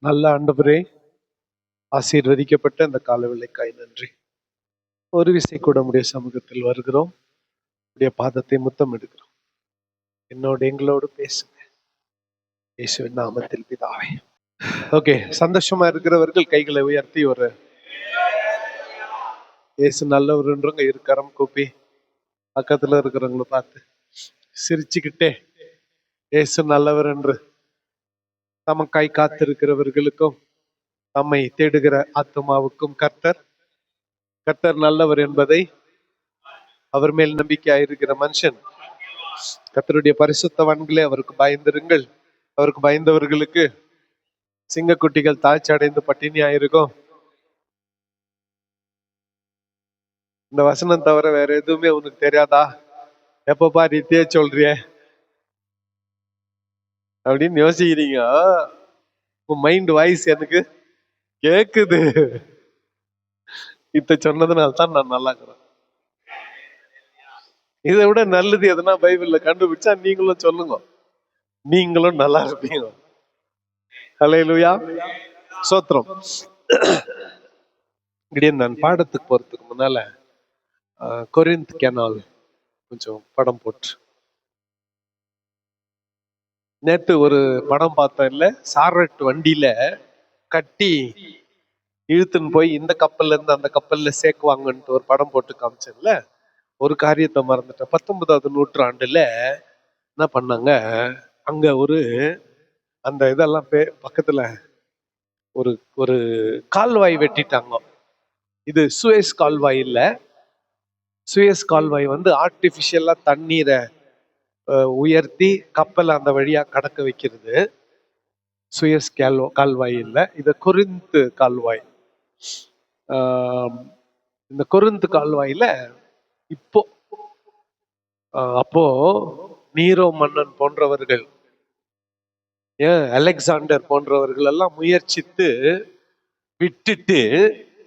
நல்ல ஆண்டவரே, ஆசீர்வதிக்கப்பட்ட இந்த காலவேளைக்காய் நன்றி. ஒரு விசை கூட உடைய சமூகத்தில் வருகிறோம், உடைய பாதத்தை முத்தம் எடுக்கிறோம். எங்களோடு பேசுங்க இயேசுவின் நாமத்தில் பிதாவே. ஓகே, சந்தோஷமா இருக்கிறவர்கள் கைகளை உயர்த்தி ஒரு இயேசு நல்லவருன்றவங்க இருக்கரம் கூப்பி பக்கத்துல இருக்கிறவங்கள பார்த்து சிரிச்சுக்கிட்டே இயேசு நல்லவர் என்று தமக்காய் காத்திருக்கிறவர்களுக்கும் தம்மை தேடுகிற ஆத்மாவுக்கும் கர்த்தர் நல்லவர் என்பதை அவர் மேல் நம்பிக்கையாயிருக்கிற மனுஷன் கர்த்தருடைய பரிசுத்தவான்களே அவருக்கு பயந்திருங்கள். அவருக்கு பயந்தவர்களுக்கு சிங்கக்குட்டிகள் தாழ்ச்சி அடைந்து பட்டினியாயிருக்கும். இந்த வசனம் தவிர வேற எதுவுமே உனக்கு தெரியாதா? எப்பப்பா ரீதியே சொல்றிய அப்படின்னு யோசிக்கிறீங்க. உன் மைண்ட் வாய்ஸ் எனக்கு கேக்குது. இத சொன்னதுனால தான் நான் நல்லா இருக்கிறேன். இதை விட நல்லது எதனா பைபிள்ல கண்டுபிடிச்சா நீங்களும் சொல்லுங்க, நீங்களும் நல்லா இருப்பீங்க. ஹல்லேலூயா, ஸ்தோத்திரம். நான் பாடத்துக்கு போறதுக்கு முன்னால கொரிந்த் கெனால் கொஞ்சம் படம் போட்டு, நேத்து ஒரு படம் பார்த்தோம் இல்ல, சாரட் வண்டியில கட்டி இழுத்துன்னு போய் இந்த கப்பல்ல இருந்து அந்த கப்பல்ல சேர்க்குவாங்கன்ட்டு ஒரு படம் போட்டு காமிச்சேன்ல. ஒரு காரியத்தை மறந்துட்டேன். 19வது நூற்றாண்டுல என்ன பண்ணாங்க, அங்க ஒரு அந்த இதெல்லாம் பக்கத்துல ஒரு ஒரு கால்வாய் வெட்டிட்டாங்க. இது சுயஸ் கால்வாய் இல்ல. சுயஸ் கால்வாய் வந்து ஆர்டிபிஷியலா தண்ணீரை உயர்த்தி கப்பல் அந்த வழியா கடக்க வைக்கிறது. சுயஸ் கால்வாய் இல்லை, இது கொரிந்து கால்வாய். இந்த கொரிந்து கால்வாயில அப்போ நீரோ மன்னன் போன்றவர்கள், அலெக்சாண்டர் போன்றவர்கள் எல்லாம் முயற்சித்து விட்டுட்டு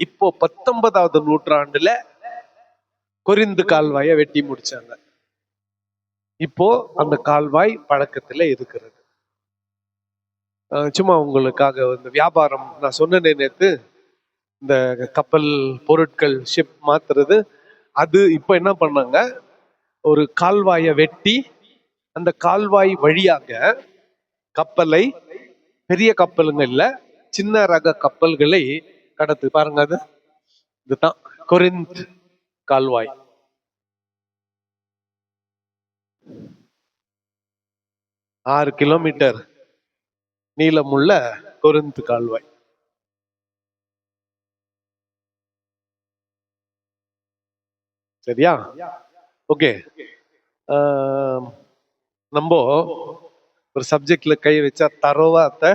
இப்போ 19வது நூற்றாண்டுல கொரிந்து கால்வாயை வெட்டி முடிச்சாங்க. இப்போ அந்த கால்வாய் பழக்கத்துல இருக்கிறது. சும்மா உங்களுக்காக இந்த வியாபாரம் நான் சொன்னேன் நேத்து, இந்த கப்பல் பொருட்கள் ஷிப் மாத்துறது, அது இப்போ என்ன பண்ணாங்க, ஒரு கால்வாயை வெட்டி அந்த கால்வாய் வழியாக கப்பலை, பெரிய கப்பலுங்க இல்ல, சின்ன ரக கப்பல்களை கடத்து. பாருங்க, அது இதுதான் கொரிந்த் கால்வாய். ஆறு கிலோமீட்டர் நீளமுள்ள கொரிந்த் கால்வாய். சரியா? ஓகே, நம்ம ஒரு சப்ஜெக்ட்ல கை வச்சா தரோவா அதை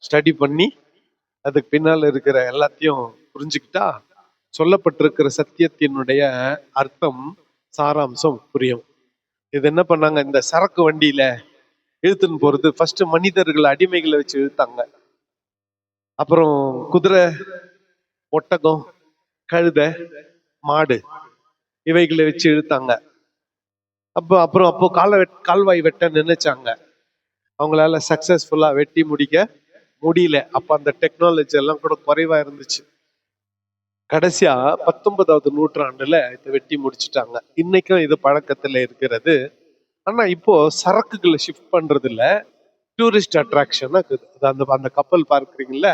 ஸ்டடி பண்ணி அதுக்கு பின்னால் இருக்கிற எல்லாத்தையும் புரிஞ்சுக்கிட்டா சொல்லப்பட்டிருக்கிற சத்தியத்தினுடைய அர்த்தம், சாராம்சம் புரியும். இது என்ன பண்ணாங்க, இந்த சரக்கு வண்டியில இழுத்துன்னு போறது ஃபர்ஸ்ட் மனிதர்கள் அடிமைகளை வச்சு இழுத்தாங்க. அப்புறம் குதிரை, ஒட்டகம், கழுதை, மாடு இவைகளை வச்சு இழுத்தாங்க. அப்போ கால்வாய் வெட்ட நினைச்சாங்க. அவங்களால சக்சஸ்ஃபுல்லா வெட்டி முடிக்க முடியல. அப்ப அந்த டெக்னாலஜி எல்லாம் கூட குறைவா இருந்துச்சு. கடைசியா 19வது நூற்றாண்டுல இதை வெட்டி முடிச்சுட்டாங்க. இன்னைக்கும் இது பழக்கத்துல இருக்கிறது. ஆனா இப்போ சரக்குகளை ஷிஃப்ட் பண்றது இல்ல, டூரிஸ்ட் அட்ராக்ஷனா அந்த கப்பல் பார்க்குறீங்கல்ல,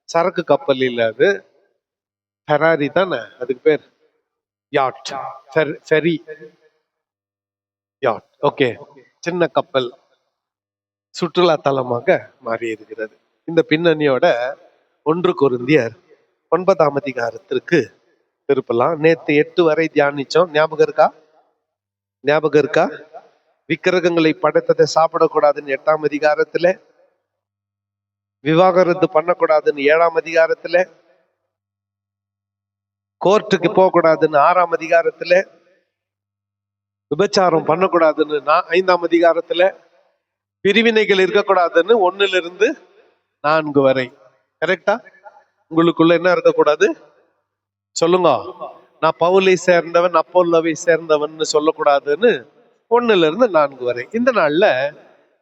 சரக்கு கப்பல் இல்ல, அது ஃபெராரி தானே அதுக்கு பேர், யாட், ஃபெரி யாட். ஓகே, சின்ன கப்பல் சுற்றுலா தலமாக மாறி இருக்கிறது. இந்த பின்னணியோட 1 கொரிந்தியர் 9ஆம் அதிகாரத்திற்கு திருப்பலாம். நேத்து 8 வரை தியானிச்சோம். ஞாபகம் இருக்கா? விக்கிரகங்களை படைத்ததை சாப்பிடக்கூடாதுன்னு 8ஆம் அதிகாரத்துல, விவாகரத்து பண்ணக்கூடாதுன்னு 7ஆம் அதிகாரத்துல, கோர்ட்டுக்கு போக கூடாதுன்னு 6ஆம் அதிகாரத்துல, விபச்சாரம் பண்ணக்கூடாதுன்னு 5ஆம் அதிகாரத்துல, பிரிவினைகள் இருக்கக்கூடாதுன்னு 1 to 4 வரை. கரெக்டா? உங்களுக்குள்ள என்ன இருக்கக்கூடாது சொல்லுங்க. நான் பவுலை சேர்ந்தவன், அப்போல்லோவை சேர்ந்தவன் சொல்லக்கூடாதுன்னு 1 to 4 வரை. இந்த நாள்ல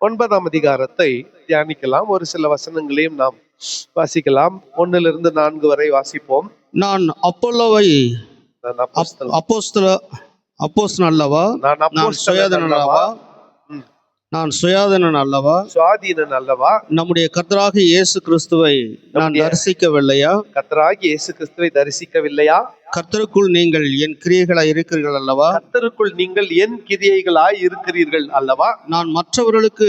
9ஆம் அதிகாரத்தை தியானிக்கலாம். ஒரு சில வசனங்களையும் நாம் வாசிக்கலாம். 1-4 வரை வாசிப்போம். நான் அப்பொல்லோவை நான் அப்போஸ்தலன் அப்போஸ்தலன் அல்லவா? நான் நான் அப்போஸ்தலன் சுயாதீனன் அல்லவா? அல்லவா? நான் சுயாதீனன் அல்லவா? சுவாதீனன் அல்லவா? நம்முடைய கர்த்தராகிய இயேசு கிறிஸ்துவை நான் தரிசிக்கவில்லையா? கர்த்தராகிய இயேசு கிறிஸ்துவை தரிசிக்கவில்லையா? கர்த்தருக்குள் நீங்கள் என் கிரியைகளாய் இருக்கிறீர்கள் அல்லவா? கர்த்தருக்குள் நீங்கள் என் கிரியைகளாய் இருக்கிறீர்கள் அல்லவா? நான் மற்றவர்களுக்கு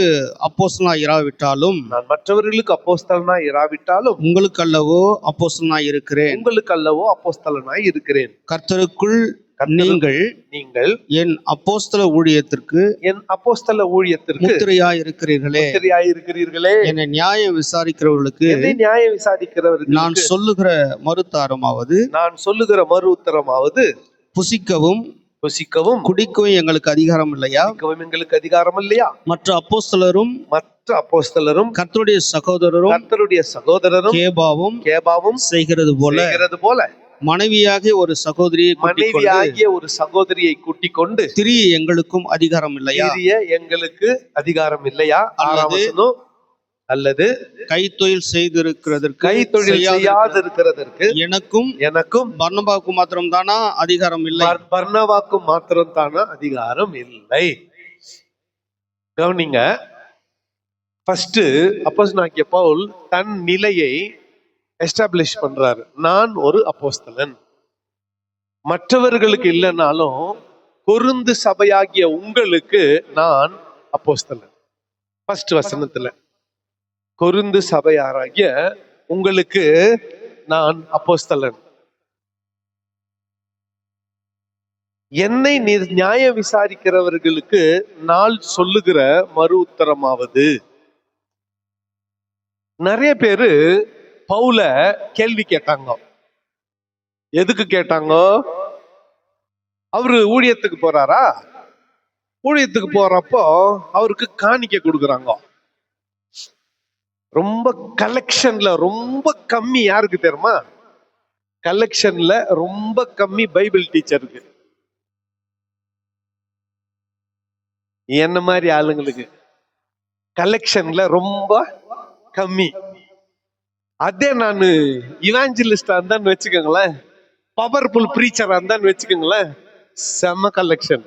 அப்போஸ்தலனாய் இராவிட்டாலும் நான் மற்றவர்களுக்கு அப்போஸ்தலனாய் இராவிட்டாலும் உங்களுக்கு அல்லவோ அப்போஸ்தலனாய் இருக்கிறேன். உங்களுக்கு அல்லவோ அப்போஸ்தலனாய் இருக்கிறேன். கர்த்தருக்குள் நீங்கள் நீங்கள் என் அப்போஸ்தல ஊழியத்திற்கு என் அப்போஸ்தல ஊழியத்திற்கு முத்திரையாய் இருக்கிறீர்களே. முத்திரையாய் இருக்கிறீர்களே. என்னை நியாயம் விசாரிக்கிறவர்களுக்கு என்னை நியாயம் விசாரிக்கிறவர்களுக்கு நான் சொல்லுகிற மறுத்தாரமாவது நான் சொல்லுகிற மறு உத்தரமாவது புசிக்கவும் புசிக்கவும் குடிக்கவும் எங்களுக்கு அதிகாரம் இல்லையா? குடிக்கவும் எங்களுக்கு அதிகாரம் இல்லையா? மற்ற அப்போஸ்தலரும் கர்த்தருடைய சகோதரரும் கேபாவும் செய்கிறது போல மனைவியாகிய ஒரு சகோதரியை கூட்டிக் கொண்டு திரிய எங்களுக்கும் அதிகாரம் இல்லையா? எங்களுக்கு அதிகாரம் இல்லையா? அல்லது கைத்தொழில் செய்யாதிருக்கிறதற்கு எனக்கும் பர்னபாவுக்கும் மாத்திரம் தானா அதிகாரம் இல்லை? பர்னபாவுக்கும் மாத்திரம் தானா அதிகாரம் இல்லை? கவனிங்க. ஃபர்ஸ்ட் அப்போஸ்தலனாகிய பவுல் தன் நிலையை எஸ்டாப்ளிஷ் பண்றாரு. நான் ஒரு அப்போஸ்தலன், மற்றவர்களுக்கு இல்லைனாலும் கொரிந்து சபையாகிய உங்களுக்கு நான் அப்போஸ்தலன். ஃபர்ஸ்ட் வசனத்துல கொரிந்து சபையாராகிய உங்களுக்கு நான் அப்போஸ்தலன். என்னை நியாயம் விசாரிக்கிறவர்களுக்கு நான் சொல்லுகிற மறு உத்தரமாவது. நிறைய பேரு பவுல கேள்வி கேட்டாங்க. எதுக்கு கேட்டாங்க? அவரு ஊழியத்துக்கு போறாரா? ஊழியத்துக்கு போறப்போ அவருக்கு காணிக்கை கொடுக்குறாங்க. ரொம்ப கலெக்ஷன்ல ரொம்ப கம்மி. யாருக்கு தெரியுமா? கலெக்ஷன்ல ரொம்ப கம்மி பைபிள் டீச்சருக்கு, என்ன மாதிரி ஆளுங்களுக்கு கலெக்ஷன்ல ரொம்ப கம்மி. அதே நான் இவாஞ்சலிஸ்டா இருந்தான்னு வச்சுக்கோங்களேன், பவர்ஃபுல் பிரீச்சரா இருந்தான்னு வச்சுக்கோங்களேன், செம கலெக்ஷன்.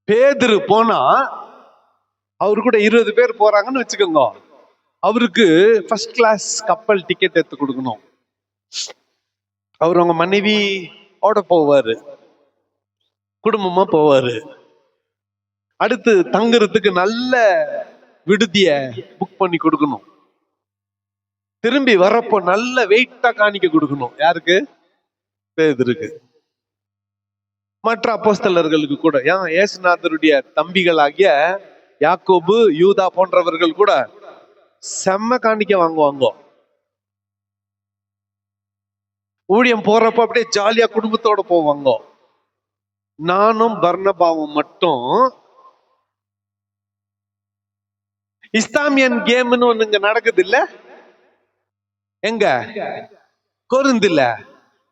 பேதுரு போனா அவரு கூட 20 பேர் போறாங்கன்னு வச்சுக்கோங்க, அவருக்கு ஃபர்ஸ்ட் கிளாஸ் கப்பல் டிக்கெட் எடுத்து கொடுக்கணும். அவர் அவங்க மனைவியோட போவாரு, குடும்பமா போவாரு. அடுத்து தங்குறதுக்கு நல்ல விடுதிய புக் பண்ணி கொடுக்கணும். திரும்பி வரப்போ நல்ல வெயிட்டா காணிக்க கொடுக்கணும். யாருக்கு? பேதுருக்கு. மற்ற அப்போஸ்தலர்களுக்கு கூட, இயேசுநாதருடைய தம்பிகளாகிய யாக்கோபு, யூதா போன்றவர்கள் கூட செம்ம காணிக்க வாங்குவாங்க. ஊழியம் போறப்ப அப்படியே ஜாலியா குடும்பத்தோட போவாங்க. நானும் பர்னபாவும் மட்டும் இஸ்லாமியன் கேம்னு ஒண்ணு இங்க நடக்குது இல்ல? எங்க? கொரிந்துல.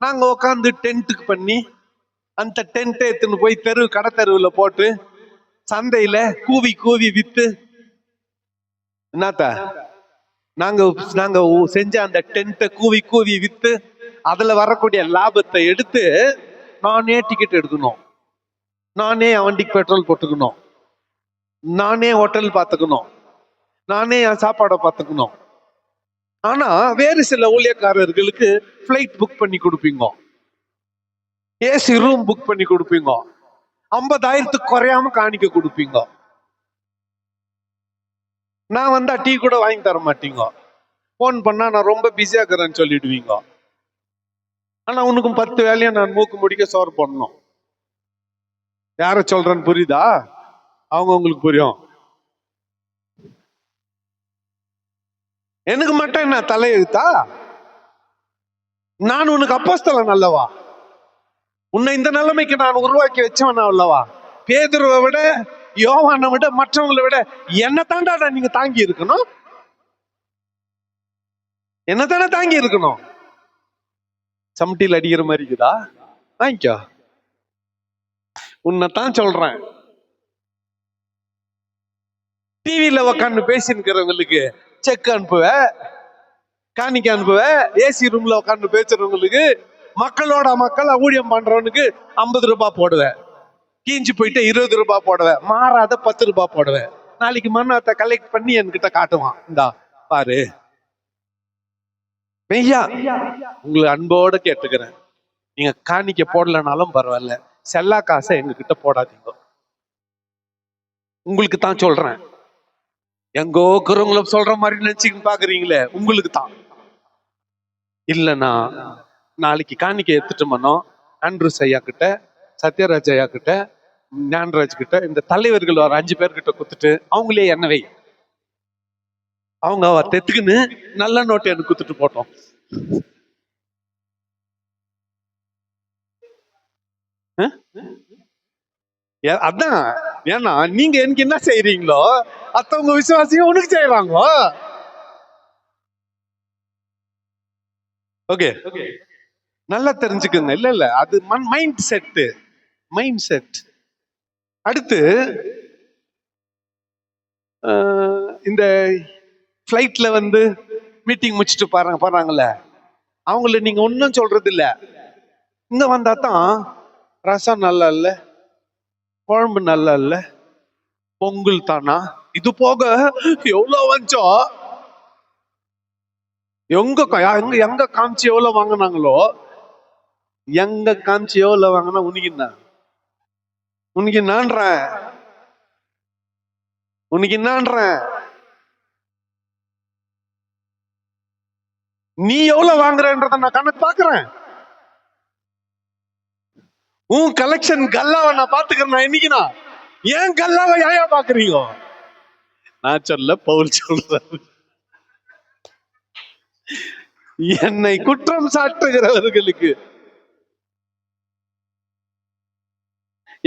நாங்க உட்காந்து டென்ட்டுக்கு பண்ணி அந்த டென்ட்டை எடுத்துன்னு போய் கடை தெருவுல போட்டு சந்தையில கூவி கூவி வித்து, என்னத்த நாங்க செஞ்ச அந்த டென்ட்டை கூவி கூவி வித்து அதுல வரக்கூடிய லாபத்தை எடுத்து நானே டிக்கெட் எடுக்கணும், நானே வண்டிக்கு பெட்ரோல் போட்டுக்கணும், நானே ஹோட்டல் பார்த்துக்கணும், நானே என் சாப்பாடை பார்த்துக்கணும். ஆனா வேறு சில ஊழியக்காரர்களுக்கு பிளைட் புக் பண்ணி கொடுப்பீங்க, ஏசி ரூம் புக் பண்ணி கொடுப்பீங்க, 50,000 குறையாம காணிக்க கொடுப்பீங்க. நான் வந்தா டீ கூட வாங்கி தர மாட்டீங்க. போன் பண்ணா நான் ரொம்ப பிஸியா இருக்கிறேன்னு சொல்லிடுவீங்க. ஆனா உனக்கும் 10 வேலையா நான் மூக்கு முடிக்க சோறு போடணும். யார சொல்றேன்னு புரியுதா? அவங்க உங்களுக்கு புரியும். எனக்கு மட்டும் என்ன தலையெழுத்தா? நான் உனக்கு அப்போஸ்தலன் அல்லவா? உன்னை இந்த நிலைமைக்கு நான் உருவாக்கி வச்சவன் அல்லவா? பேதுருவை விட, யோவானை விட, மற்றவங்களை விட என்ன தாண்டா நீங்க தாங்கி இருக்கணும், என்ன தானே தாங்கி இருக்கணும். சமட்டியில் அடிக்கிற மாதிரி இருக்குதா? வாங்கிக்கோ, உன்னைத்தான் சொல்றேன். டிவியில உக்காந்து பேசினுக்கிறவங்களுக்கு செக் அனுப்புவ, காணிக்க அனுப்புவ. ஏசி ரூம்ல உட்காந்து பேசுறவங்களுக்கு, மக்களோட மக்கள் ஊழியம் பண்றவனுக்கு 50 ரூபாய் போடுவேன். கீஞ்சு போயிட்டு 20 ரூபாய் போடுவேன். மாறாத 10 ரூபாய் போடுவேன். நாளைக்கு மண்ணத்தை கலெக்ட் பண்ணி என்கிட்ட காட்டுவான், இந்தா பாரு. மெய்யா உங்களுக்கு அன்போட கேட்டுக்கிறேன், நீங்க காணிக்க போடலனாலும் பரவாயில்ல, செல்லா காசை எங்க கிட்ட போடாதீங்க. உங்களுக்கு தான் சொல்றேன். எங்கோ இருக்கிறவங்கள சொல்ற மாதிரி நினைச்சுக்கின்னு பாக்குறீங்களே, உங்களுக்கு தான். இல்லைன்னா நாளைக்கு காணிக்க எடுத்துட்டு மனோ ஆண்ட்ரூஸ் ஐயா கிட்ட, சத்யராஜ் ஐயா கிட்ட, ஞானராஜ் கிட்ட, இந்த தலைவர்கள் ஒரு 5 பேர்கிட்ட குத்துட்டு அவங்களே என்ன வை, அவங்க தெத்துக்குன்னு நல்ல நோட்டு எனக்கு குத்துட்டு போட்டோம். அதான், ஏன்னா நீங்க எனக்கு என்ன செய்யறீங்களோ அத்தவங்க விசுவாசியும் உனக்கு செய்யறாங்க. ஓகே, நல்லா தெரிஞ்சுக்குங்க. இல்ல அது மைண்ட் செட், மைண்ட் செட். அடுத்து இந்த ஃபிளைட்ல மீட்டிங் முடிச்சுட்டு போறாங்கல்ல, அவங்கள நீங்க ஒன்னும் சொல்றது இல்ல. இங்க வந்தா தான் ரசம் நல்லா இல்ல, குழம்பு நல்லா இல்ல, பொங்கல் தானா, இது போக எவ்வளவு வச்சோம், எங்க காமிச்சு எவ்வளவு வாங்கினாங்களோ, எங்க காமிச்சு எவ்வளவு வாங்கினா உனக்கு என்னான்ற நீ எவ்வளவு வாங்குறன்றத நான் கணக்கு பாக்குறேன். உன் கலெக்ஷன் கல்லாவை நான் பாத்துக்கிறேன். இன்னைக்குனா ஏன் கல்லாவை யாயா பாக்குறீங்க? நான் சொல்ல, பவுல் சொல்றாரு, என்னை குற்றம் சாட்டுகிறவர்களுக்கு,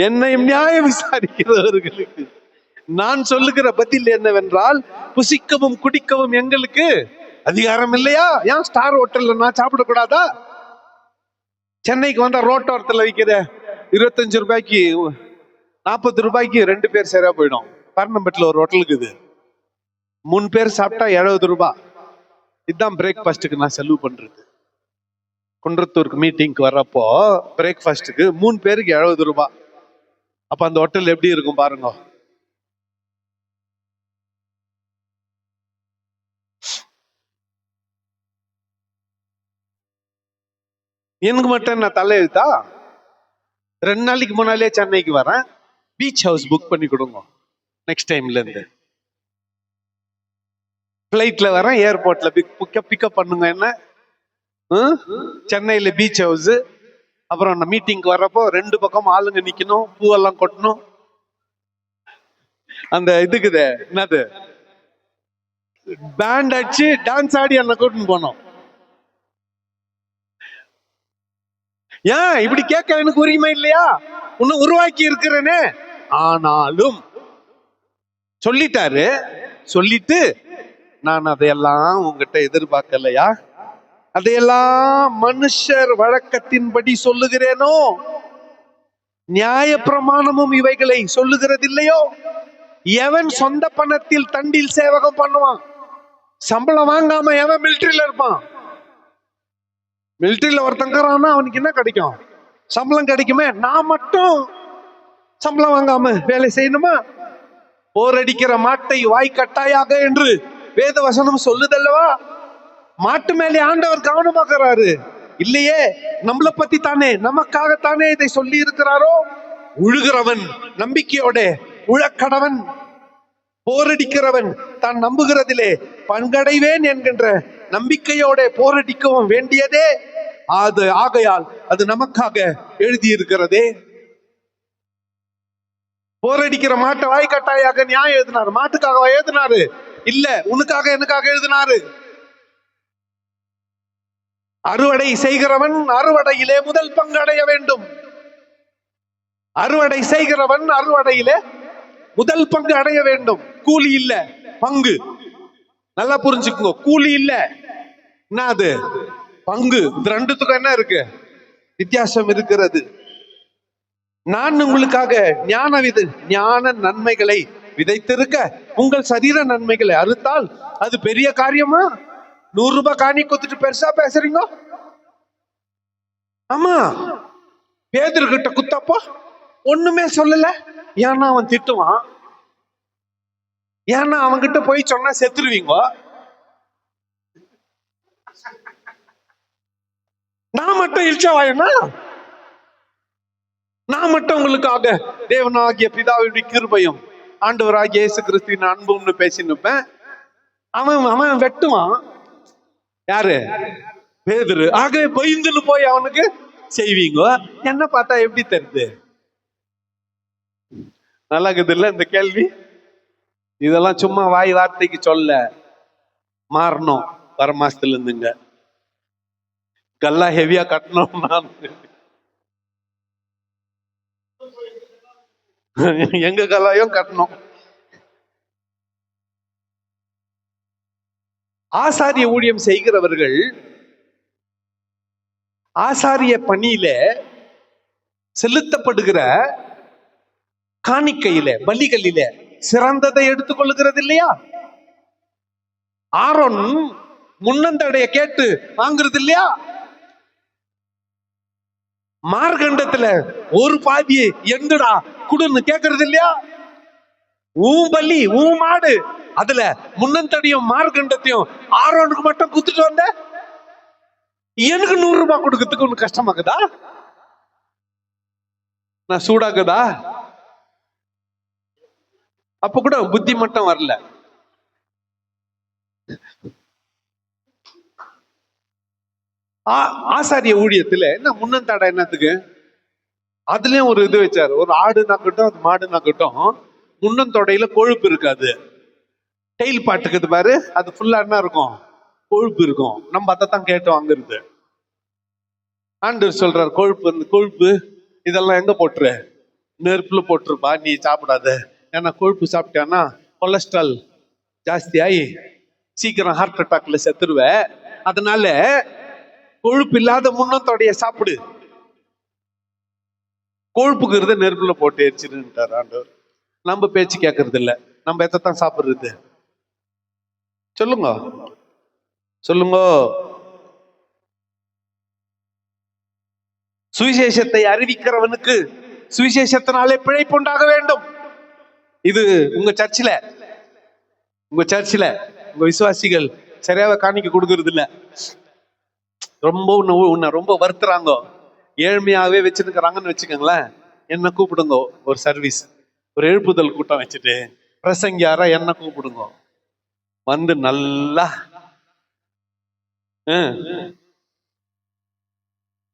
என்னை நியாயம் விசாரிக்கிறவர்களுக்கு நான் சொல்லுகிற பதில் என்னவென்றால், புசிக்கவும் குடிக்கவும் எங்களுக்கு அதிகாரம் இல்லையா? ஏன் ஸ்டார் ஹோட்டல்ல நான் சாப்பிடக்கூடாதா? சென்னைக்கு வந்தா ரோட்டோரத்துல விற்கிற 25 ரூபாய்க்கு 40 ரூபாய்க்கு 2 பேர் சரியா போயிடும். பர்ணம்பட்டில் ஒரு ஹோட்டலுக்கு இது 3 பேர் சாப்பிட்டா 70 ரூபாய். இதுதான் பிரேக்ஃபாஸ்ட்டுக்கு நான் செலவு பண்றது. குன்றத்தூருக்கு மீட்டிங்க்கு வர்றப்போ பிரேக்ஃபாஸ்ட்டுக்கு 3 பேருக்கு 70 ரூபாய். அப்ப அந்த ஹோட்டல் எப்படி இருக்கும் பாருங்க. எனக்கு மட்டும் நான் தலையெழுத்தா? 2 நாளைக்கு முன்னாலே சென்னைக்கு வரேன், பீச் ஹவுஸ் புக் பண்ணி கொடுங்க நெக்ஸ்ட் டைம்ல இருந்து. பிளைட்ல வரேன், ஏர்போர்ட்ல பிக்கப் பண்ணுங்க என்ன. சென்னையில பீச் ஹவுஸ். அப்புறம் நான் மீட்டிங்க்கு வர்றப்போ 2 பக்கம் ஆளுங்க நிக்கணும், பூவெல்லாம் கொட்டணும். அந்த இதுக்குது என்னது, பேண்ட் அடிச்சு டான்ஸ் ஆடி என்ன கூட்டின்னு போனோம். ஏன் இப்படி கேட்க எனக்கு உரிமை இல்லையா? உன்னை உருவாக்கி இருக்கிறேனே. ஆனாலும் சொல்லிட்டாரு, சொல்லிட்டு நான் அதையெல்லாம் உங்ககிட்ட எதிர்பார்க்கலையா? அதையெல்லாம் மனுஷர் வழக்கத்தின்படி சொல்லுகிறேனோ? நியாய பிரமாணமும் இவைகளை சொல்லுகிறதில்லையோ? எவன் சொந்த பணத்தில் தண்டில் சேவகம் பண்ணுவான்? சம்பளம் வாங்காம எவன் மிலிட்டரியில இருப்பான்? மிலிட்டரியில ஒருத்தங்கிறான்னா அவனுக்கு என்ன கிடைக்கும்? சம்பளம் கிடைக்குமே. நான் மட்டும் சம்பளம் வாங்காம வேலை செய்யணுமா? போரடிக்கிற மாட்டை வாய் கட்டாயாக என்று வேத வசனம் சொல்லுதல்லவா? மாட்டு மேலே ஆண்டவர் கவனமாக்குறாரு இல்லையே? நம்மளை பத்தி தானே, நமக்காகத்தானே இதை சொல்லி இருக்கிறாரோ? உழுகிறவன் நம்பிக்கையோட உழக்கடவன், போரடிக்கிறவன் தான் நம்புகிறதிலே பங்கடைவேன் என்கின்ற நம்பிக்கையோட போரடிக்கவும் வேண்டியதே அது. ஆகையால் அது நமக்காக எழுதியிருக்கிறதே. போரடிக்கிற மாட்டை வாய் கட்டாயாக நியாயம் எழுதினாரு. மாட்டுக்காக எழுதினாரு இல்ல, உனக்காக எனக்காக எழுதினாரு. அறுவடை செய்கிறவன் அறுவடையிலே முதல் பங்கு அடைய வேண்டும். அறுவடை செய்கிறவன் அறுவடையிலே முதல் பங்கு அடைய வேண்டும். கூலி இல்ல, பங்கு. நல்லா புரிஞ்சுக்கோ, கூலி இல்ல, என்ன அது? பங்கு. இது ரெண்டுத்துக்கும் என்ன இருக்கு? வித்தியாசம் இருக்கிறது. நான் உங்களுக்காக ஞான நன்மைகளை விதைத்திருக்க உங்கள் சரீர நன்மைகளை அறுத்தால் அது பெரிய காரியமா? 100 ரூபாய் காணி கொடுத்துட்டு பெருசா பேசுறீங்க. ஆமா, பேதுருகிட்ட குத்தப்போ ஒண்ணுமே சொல்லல. ஏன்னா அவன் திட்டுவான். ஏன்னா அவன்கிட்ட போய் சொன்னா செத்துருவீங்க. நான் மட்டும் இழிச்சவாயனா? நான் மட்டும் உங்களுக்காக தேவனாகிய பிதாவுடைய கிருபையும் ஆண்டவராகிய இயேசு கிறிஸ்துவின் அன்பும்னு பேசினுப்பேன். அவன் வெட்டுவான். யாரு? பேதுரு. ஆகவே பயந்துன்னு போய் அவனுக்கு செய்வீங்க. என்ன பார்த்தா எப்படி தெரியுது? நல்லா இருக்குது இல்ல இந்த கேள்வி? இதெல்லாம் சும்மா வாய் வார்த்தைக்கு சொல்ல, மாறணும். வர மாசத்துல இருந்துங்க கல்லா ஹெவியா கட்டணும். நான் எங்க கல்லாயும் கட்டணும். ஆசாரிய ஊழியம் செய்கிறவர்கள் ஆசாரிய பணியில செலுத்தப்படுகிற காணிக்கையில, பலிகளில சிறந்ததை எடுத்துக்கொள்ளுகிறது இல்லையா? ஆரோன் முன்னந்தடைய கேட்டு வாங்குறது இல்லையா? மார்கண்டத்துல ஒரு பாதியை எங்கடா குடுன்னு கேக்குறது இல்லையா? ஊன் பலி, ஊன் மாடு, அதுல முன்னந்தடியும் மார்கண்டத்தையும் ஆரோனுக்கு மட்டும் குத்துட்டு வந்த எனக்கு 100 ரூபாய் கொடுக்கறதுக்கு ஒண்ணு கஷ்டமாக்குதா? நான் சூடாக்குதா? அப்ப கூட புத்தி மட்டும் வரல. ஆசாரிய ஊழியத்துல என்ன முன்னந்தாடை என்னத்துக்கு? அதுலயும் ஒரு இது வச்சாரு. ஒரு ஆடு நாக்கட்டும், அது மாடு நாக்கட்டும், முன்னந்தொடையில கொழுப்பு இருக்காது. டெய்ல் பாட்டுக்குது பாரு, அது ஃபுல்லா என்ன இருக்கும்? கொழுப்பு இருக்கும். நம்ம அதைத்தான் கேட்டோம் வாங்குறது. ஆண்டவர் சொல்றாரு, கொழுப்பு இதெல்லாம் எங்க போட்டுரு? நெருப்புல போட்டுருப்பா, நீ சாப்பிடாத. ஏன்னா கொழுப்பு சாப்பிட்டான்னா கொலஸ்ட்ரால் ஜாஸ்தி ஆகி சீக்கிரம் ஹார்ட் அட்டாக்ல செத்துருவ. அதனால கொழுப்பு இல்லாத முன்னத்தோடைய சாப்பிடு. கொழுப்புங்கிறத நெருப்புல போட்டு எரிச்சிருன்ட்டார் ஆண்டவர். நம்ம பேச்சு கேட்கறது இல்ல. நம்ம எத்தான் சாப்பிடுறது? சொல்லுங்க சொல்லுங்க. சுவிசேஷத்தை அறிவிக்கிறவனுக்கு சுவிசேஷத்தினாலே பிழைப்பு உண்டாக வேண்டும். இது உங்க சர்ச்சில் உங்க விசுவாசிகள் சரியாவே காணிக்க கொடுக்கறது இல்ல. ரொம்ப உன்னை ரொம்ப வருத்துறாங்க, ஏழ்மையாவே வச்சிருக்கிறாங்கன்னு வச்சுக்கோங்களேன். என்ன கூப்பிடுங்க ஒரு சர்வீஸ், ஒரு எழுப்புதல் கூட்டம் வச்சுட்டு பிரசங்கியாரா என்ன கூப்பிடுங்க, வந்து நல்லா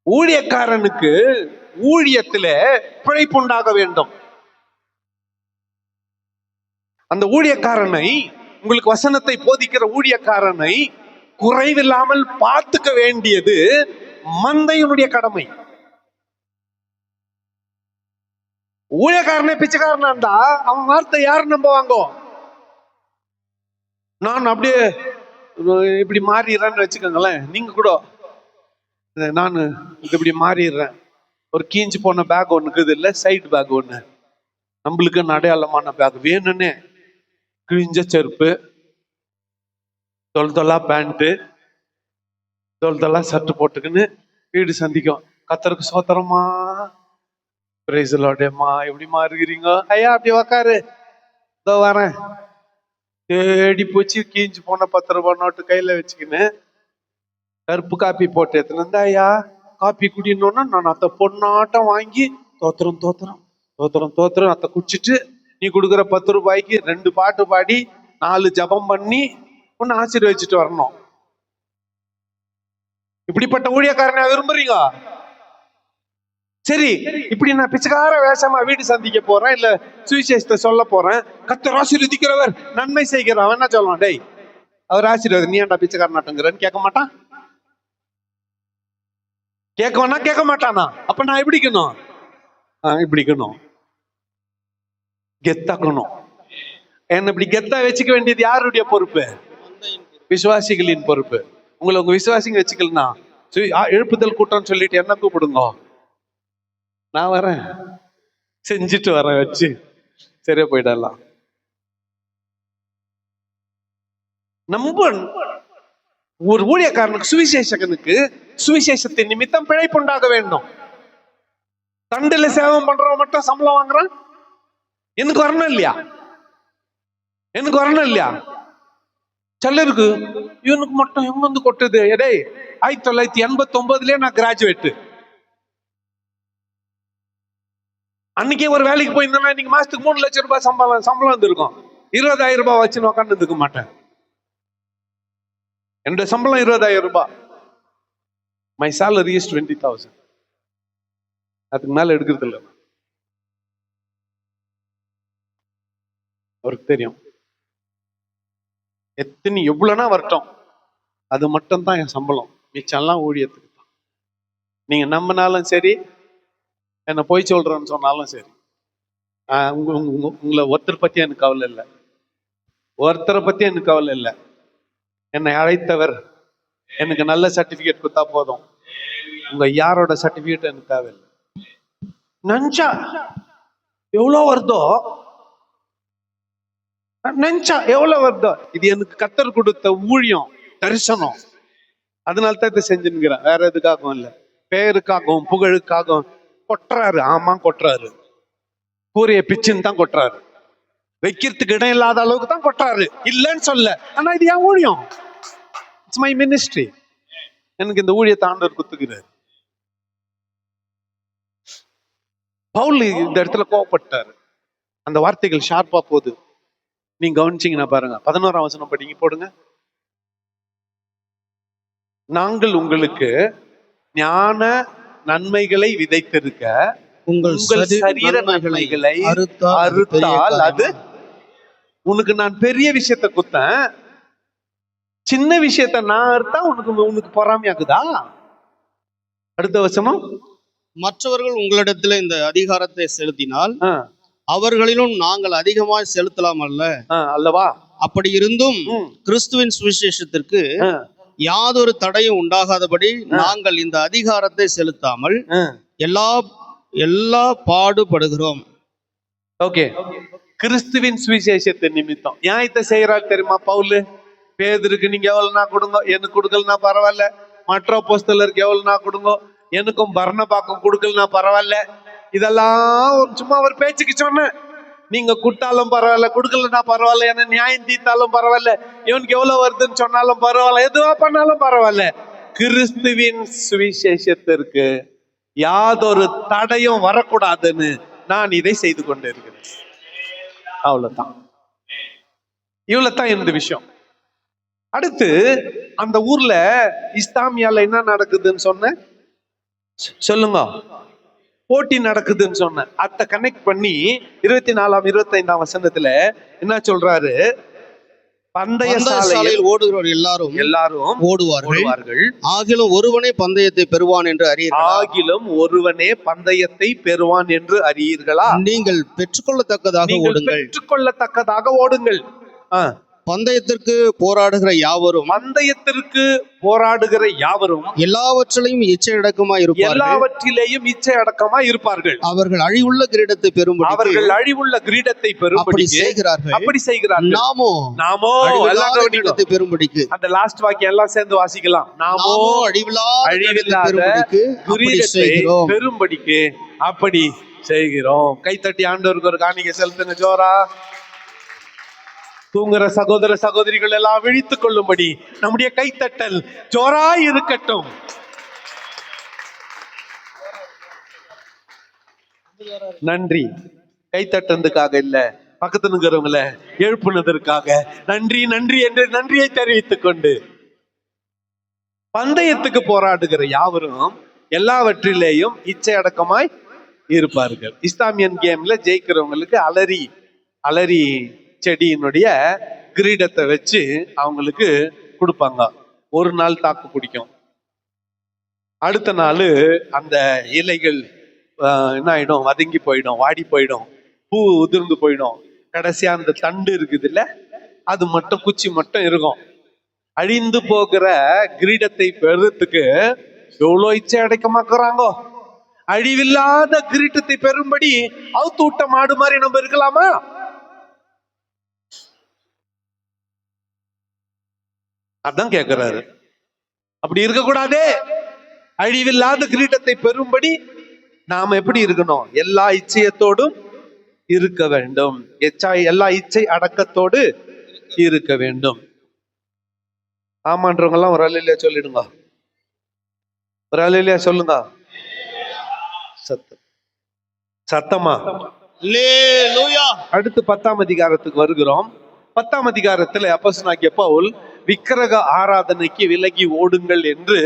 ஊழியக்காரனுக்கு ஊழியத்துல பிழைப்பு உண்டாக வேண்டும். அந்த ஊழியக்காரனை, உங்களுக்கு வசனத்தை போதிக்கிற ஊழியக்காரனை குறைவில்லாமல் பார்த்துக்க வேண்டியது மந்தையினுடைய கடமை. ஊழியக்காரனே பிச்சைக்காரனா இருந்தா அவன் வார்த்தை யாரு நம்புவாங்க? நான் அப்படியே இப்படி மாறிடுறேன்னு வச்சுக்கோங்களேன். நீங்க கூட நான் இப்படி மாறிடுறேன். ஒரு கீஞ்சு போன பேக் ஒண்ணு இருக்குது இல்ல, சைடு பேக் ஒண்ணு, நம்மளுக்கு அடையாளமான பேக் வேணும்னே கிழிஞ்ச செருப்பு, தொல்தொல்லா பேண்ட்டு, தொல்தொல்லா ஷர்ட் போட்டுக்குன்னு வீடு சந்திக்கும். கத்தருக்கு சோத்திரமா, பிரைஸ் லார்டேம்மா, எப்படிமா இருக்கிறீங்க? ஐயா அப்படி உக்காரு, இதோ வரேன். தேடி போச்சு கீஞ்சு போன 10 ரூபாய் நோட்டு கையில வச்சுக்கின்னு கருப்பு காப்பி போட்டு எத்தனை ஐயா காப்பி குடினோன்னா நான் அத்தை பொண்ணாட்டம் வாங்கி தோத்திரம் அத்தை குடிச்சிட்டு நீ கொடுக்குற 10 ரூபாய்க்கு 2 பாட்டு பாடி 4 ஜபம் பண்ணி ஒன்னு ஆசீர்வதிச்சுட்டு வரணும். இப்படிப்பட்ட ஊழியக்காரனை விரும்புறீங்க? சரி, இப்படி நான் பிச்சைக்கார வேஷமா வீடு சந்திக்க போறேன், இல்ல சுவிசேஷத்தை சொல்ல போறேன், கர்த்தர் ஆசீர்வதிக்கிறவர் நன்மை செய்கிறவன் என்ன சொல்லலாம்? டேய் அவர் ஆசீர்வாதம், நீ ஏன்டா பிச்சைக்கார நாட்டுங்கிறன்னு கேட்க மாட்டான்? கேட்கவனா கேட்க மாட்டானா? அப்ப நான் எப்படிக்கணும்? இப்படிக்கணும், கெத்தாக்கணும். என்ன இப்படி கெத்தா வச்சுக்க வேண்டியது யாருடைய பொறுப்பு? விசுவாசிகளின் பொறுப்பு. உங்க விசுவாசிங்க வச்சுக்கலன்னா எழுப்புதல் கூட்டம் சொல்லிட்டு என்ன கூப்பிடுங்க, நான் வரேன், செஞ்சுட்டு வரேன், வச்சு சரியா போயிடலாம். நம்ம ஒரு ஊழியக்காரனுக்கு சுவிசேஷகனுக்கு சுவிசேஷத்தின் நிமித்தம் பிழைப்பு உண்டாக வேண்டும். தண்டில சேவம் பண்றவன் மட்டும் சம்பளம் வாங்குறான். எனக்கு வரணும் இல்லையா? எனக்கு வரணும் இல்லையா? சிலருக்கு இவனுக்கு மட்டும் எங்க வந்து கொட்டுது. எடே 1989 நான் கிராஜுவேட். அன்னைக்கே ஒரு வேலைக்கு போயிருந்தேன்னா இன்னைக்கு மாசத்துக்கு 3 லட்சம் ரூபாய் சம்பளம் வந்திருக்கும். 20,000 ரூபாய் வச்சு உட்காந்து இருக்க மாட்டேன். என்னுடைய சம்பளம் 20,000 ரூபாய். My salary is 20,000. அதுக்கு மேல எடுக்கிறது இல்லை. அவருக்கு தெரியும் எவ்வளவுனா வரட்டும், அது மட்டும் தான் என் சம்பளம், மிச்சம்லாம் ஊழியத்துக்கு தான். நீங்க நம்பினாலும் சரி, என்ன பொய் சொல்றேன்னு சொன்னாலும் சரி, உங்களை ஒருத்தர் பத்தி எனக்கு கவலை இல்லை. ஒருத்தரை பத்தி எனக்கு கவலை இல்லை. என்னை அழைத்தவர் எனக்கு நல்ல சர்டிபிகேட் கொடுத்தா போதும். உங்க யாரோட சர்டிபிகேட் எனக்கு தேவையில்லை. நஞ்சா எவ்வளவு வருதோ, நஞ்சா எவ்வளவு வருதோ, இது எனக்கு கர்த்தர் கொடுத்த ஊழியம், தரிசனம். அதனால தான் இதை செஞ்சுங்கிறேன், வேற எதுக்காகவும் இல்லை. பேருக்காகவும் புகழுக்காகவும் கொட்டுறாரு. ஆமா கொட்டுறாரு, கூரைய பிச்சுன்னு தான் கொட்டுறாரு. வைக்கிறதுக்கு இடம் இல்லாத அளவுக்கு தான் கொட்டுறாரு, இல்லைன்னு சொல்ல. ஆனா இது என் ஊழியம், இட்ஸ் மை மினிஸ்ட்ரி. எனக்கு இந்த ஊழியத்தை ஆண்டவர் குத்துக்கிறாரு. பவுல் இந்த இடத்துல கோவப்பட்டாரு. அந்த வார்த்தைகள் ஷார்ப்பா போகுது, நீங்க கவனிச்சீங்கன்னா பாருங்க. 11ஆம் வசனம் படிங்க, போடுங்க. நாங்கள் உங்களுக்கு ஞான நன்மைகளை விதைத்திருக்க உங்கள் சரீர நன்மைகளை அறுத்தால் அது உனக்கு நான் பெரிய விஷயத்தை குத்தேன், சின்ன விஷயத்த நான் அறுத்தா உனக்கு பொறாமையாக்குதா? அடுத்த வசனம், மற்றவர்கள் உங்களிடத்துல இந்த அதிகாரத்தை செலுத்தினால் அவர்களிலும் நாங்கள் அதிகமாய் செலுத்தலாம் அல்லவா? அப்படி இருந்தும் கிறிஸ்துவின் சுவிசேஷத்திற்கு யாதொரு தடையும் உண்டாகாதபடி நாங்கள் இந்த அதிகாரத்தை செலுத்தாமல் எல்லா பாடுபடுகிறோம். ஓகே, கிறிஸ்துவின் சுவிசேஷத்தின் நிமித்தம் ஏன் இதை செய்யறாரு தெரியுமா பவுல்? பேதுருக்கு நீங்க எவ்வளவுனா கொடுங்க, எனக்கு கொடுக்கலனா பரவாயில்ல. மற்ற அப்போஸ்தலருக்கு எவ்வளவுனா கொடுங்க, எனக்கும் பர்னபாக்கும் கொடுக்கலனா பரவாயில்ல. இதெல்லாம் சும்மா ஒரு பேச்சுக்கு சொன்ன. நீங்க கொடுத்தாலும் பரவாயில்ல, கொடுக்கலன்னா பரவாயில்ல, என்ன நியாயம் தீர்த்தாலும் பரவாயில்ல, இவனுக்கு எவ்வளவு வருதுன்னு சொன்னாலும் பரவாயில்ல, எதுவா பண்ணாலும் பரவாயில்ல. கிறிஸ்துவின் சுவிசேஷத்திற்கு யாதொரு தடையும் வரக்கூடாதுன்னு நான் இதை செய்து கொண்டு இருக்கிறேன். அவ்வளவுதான், இவ்வளவுதான் இந்த விஷயம். அடுத்து அந்த ஊர்ல இஸ்லாமியால என்ன நடக்குதுன்னு சொன்ன சொல்லுங்க. போட்டி நடக்குதுன்னு சொன்ன. அத கனெக்ட் பண்ணி 24ஆம் 25ஆம் வசனத்துல என்ன சொல்றாரு? பந்தய சாலையில் ஓடுகிறவர் எல்லாரும் ஓடுவார்கள், ஆகிலும் ஒருவனே பந்தயத்தை பெறுவான் என்று அறியீர்களா? ஆகிலும் ஒருவனே பந்தயத்தை பெறுவான் என்று அறியீர்களா? நீங்கள் பெற்றுக்கொள்ளத்தக்கதாக ஓடுங்கள், பெற்றுக்கொள்ளத்தக்கதாக ஓடுங்கள். பந்தயத்திற்கு போராடுகிற யாவரும் எல்லாவற்றிலையும் இச்சை அடக்கமாய் இருப்பார்கள். அவர்கள் அழிவுள்ள கிரீடத்தை பெறும்படி செய்கிறார்கள். அப்படி செய்கிறார்கள். நாமோ கிரீடத்தை பெறும்படிக்கு. அந்த லாஸ்ட் வாக்கியம் எல்லாம் சேர்ந்து வாசிக்கலாம். நாமோ அழிவில்லாத கிரீடத்தை பெறும்படிக்கு அப்படி செய்கிறோம். கைத்தட்டி ஆண்டவருக்கு ஒரு காணிக்கை செலுத்துங்க ஜோரா. தூங்குற சகோதர சகோதரிகள் எல்லாம் விழித்துக் கொள்ளும்படி நம்முடைய கைத்தட்டல் ஜோராய் இருக்கட்டும். நன்றி. கைத்தட்டதுக்காக இல்ல, பக்கத்துல இருக்கிறவங்கள எழுப்புனதற்காக நன்றி நன்றி என்று நன்றியை தெரிவித்துக் கொண்டு, பந்தயத்துக்கு போராடுகிற யாவரும் எல்லாவற்றிலேயும் இச்சை அடக்கமாய் இருப்பார்கள். இஸ்லாமியன் கேம்ல ஜெயிக்கிறவங்களுக்கு அலரி செடியினுடைய கிரீடத்தை வச்சு அவங்களுக்கு கொடுப்பாங்க. ஒரு நாள் தாக்கு பிடிக்கும், அடுத்த நாள் அந்த இலைகள் என்ன ஆயிடும், வதங்கி போயிடும், வாடி போயிடும், பூ உதிர்ந்து போயிடும். கடைசியா அந்த தண்டு இருக்குது இல்ல, அது மட்டும் குச்சி மட்டும் இருக்கும். அழிந்து போகிற கிரீடத்தை பெறுறதுக்கு எவ்வளோ இச்சை அடைக்கமாக்குறாங்க. அழிவில்லாத கிரீடத்தை பெறும்படி அவுத்து விட்ட மாடு மாதிரி நம்ம இருக்கலாமா? அதான் கேட்கிறாரு. அப்படி இருக்கக்கூடாதே. அழிவில்லாத கிரீடத்தை பெறும்படி நாம எப்படி இருக்கணும்? எல்லா இச்சையத்தோடும் இருக்க வேண்டும். எல்லா இச்சை அடக்கத்தோடு இருக்க வேண்டும். ஆமான்றவங்க எல்லாம் ஒரு அல்லேலூயா சொல்லிடுங்க. ஒரு அல்லேலூயா சொல்லுங்க. சத்தமா. அல்லேலூயா. அடுத்து 10ஆம் அதிகாரத்துக்கு வருகிறோம். 10ஆம் அதிகாரத்துல அப்போஸ்தலனாகிய பவுல் விக்கிரக ஆராதனைக்கு விலகி ஓடுங்கள் என்று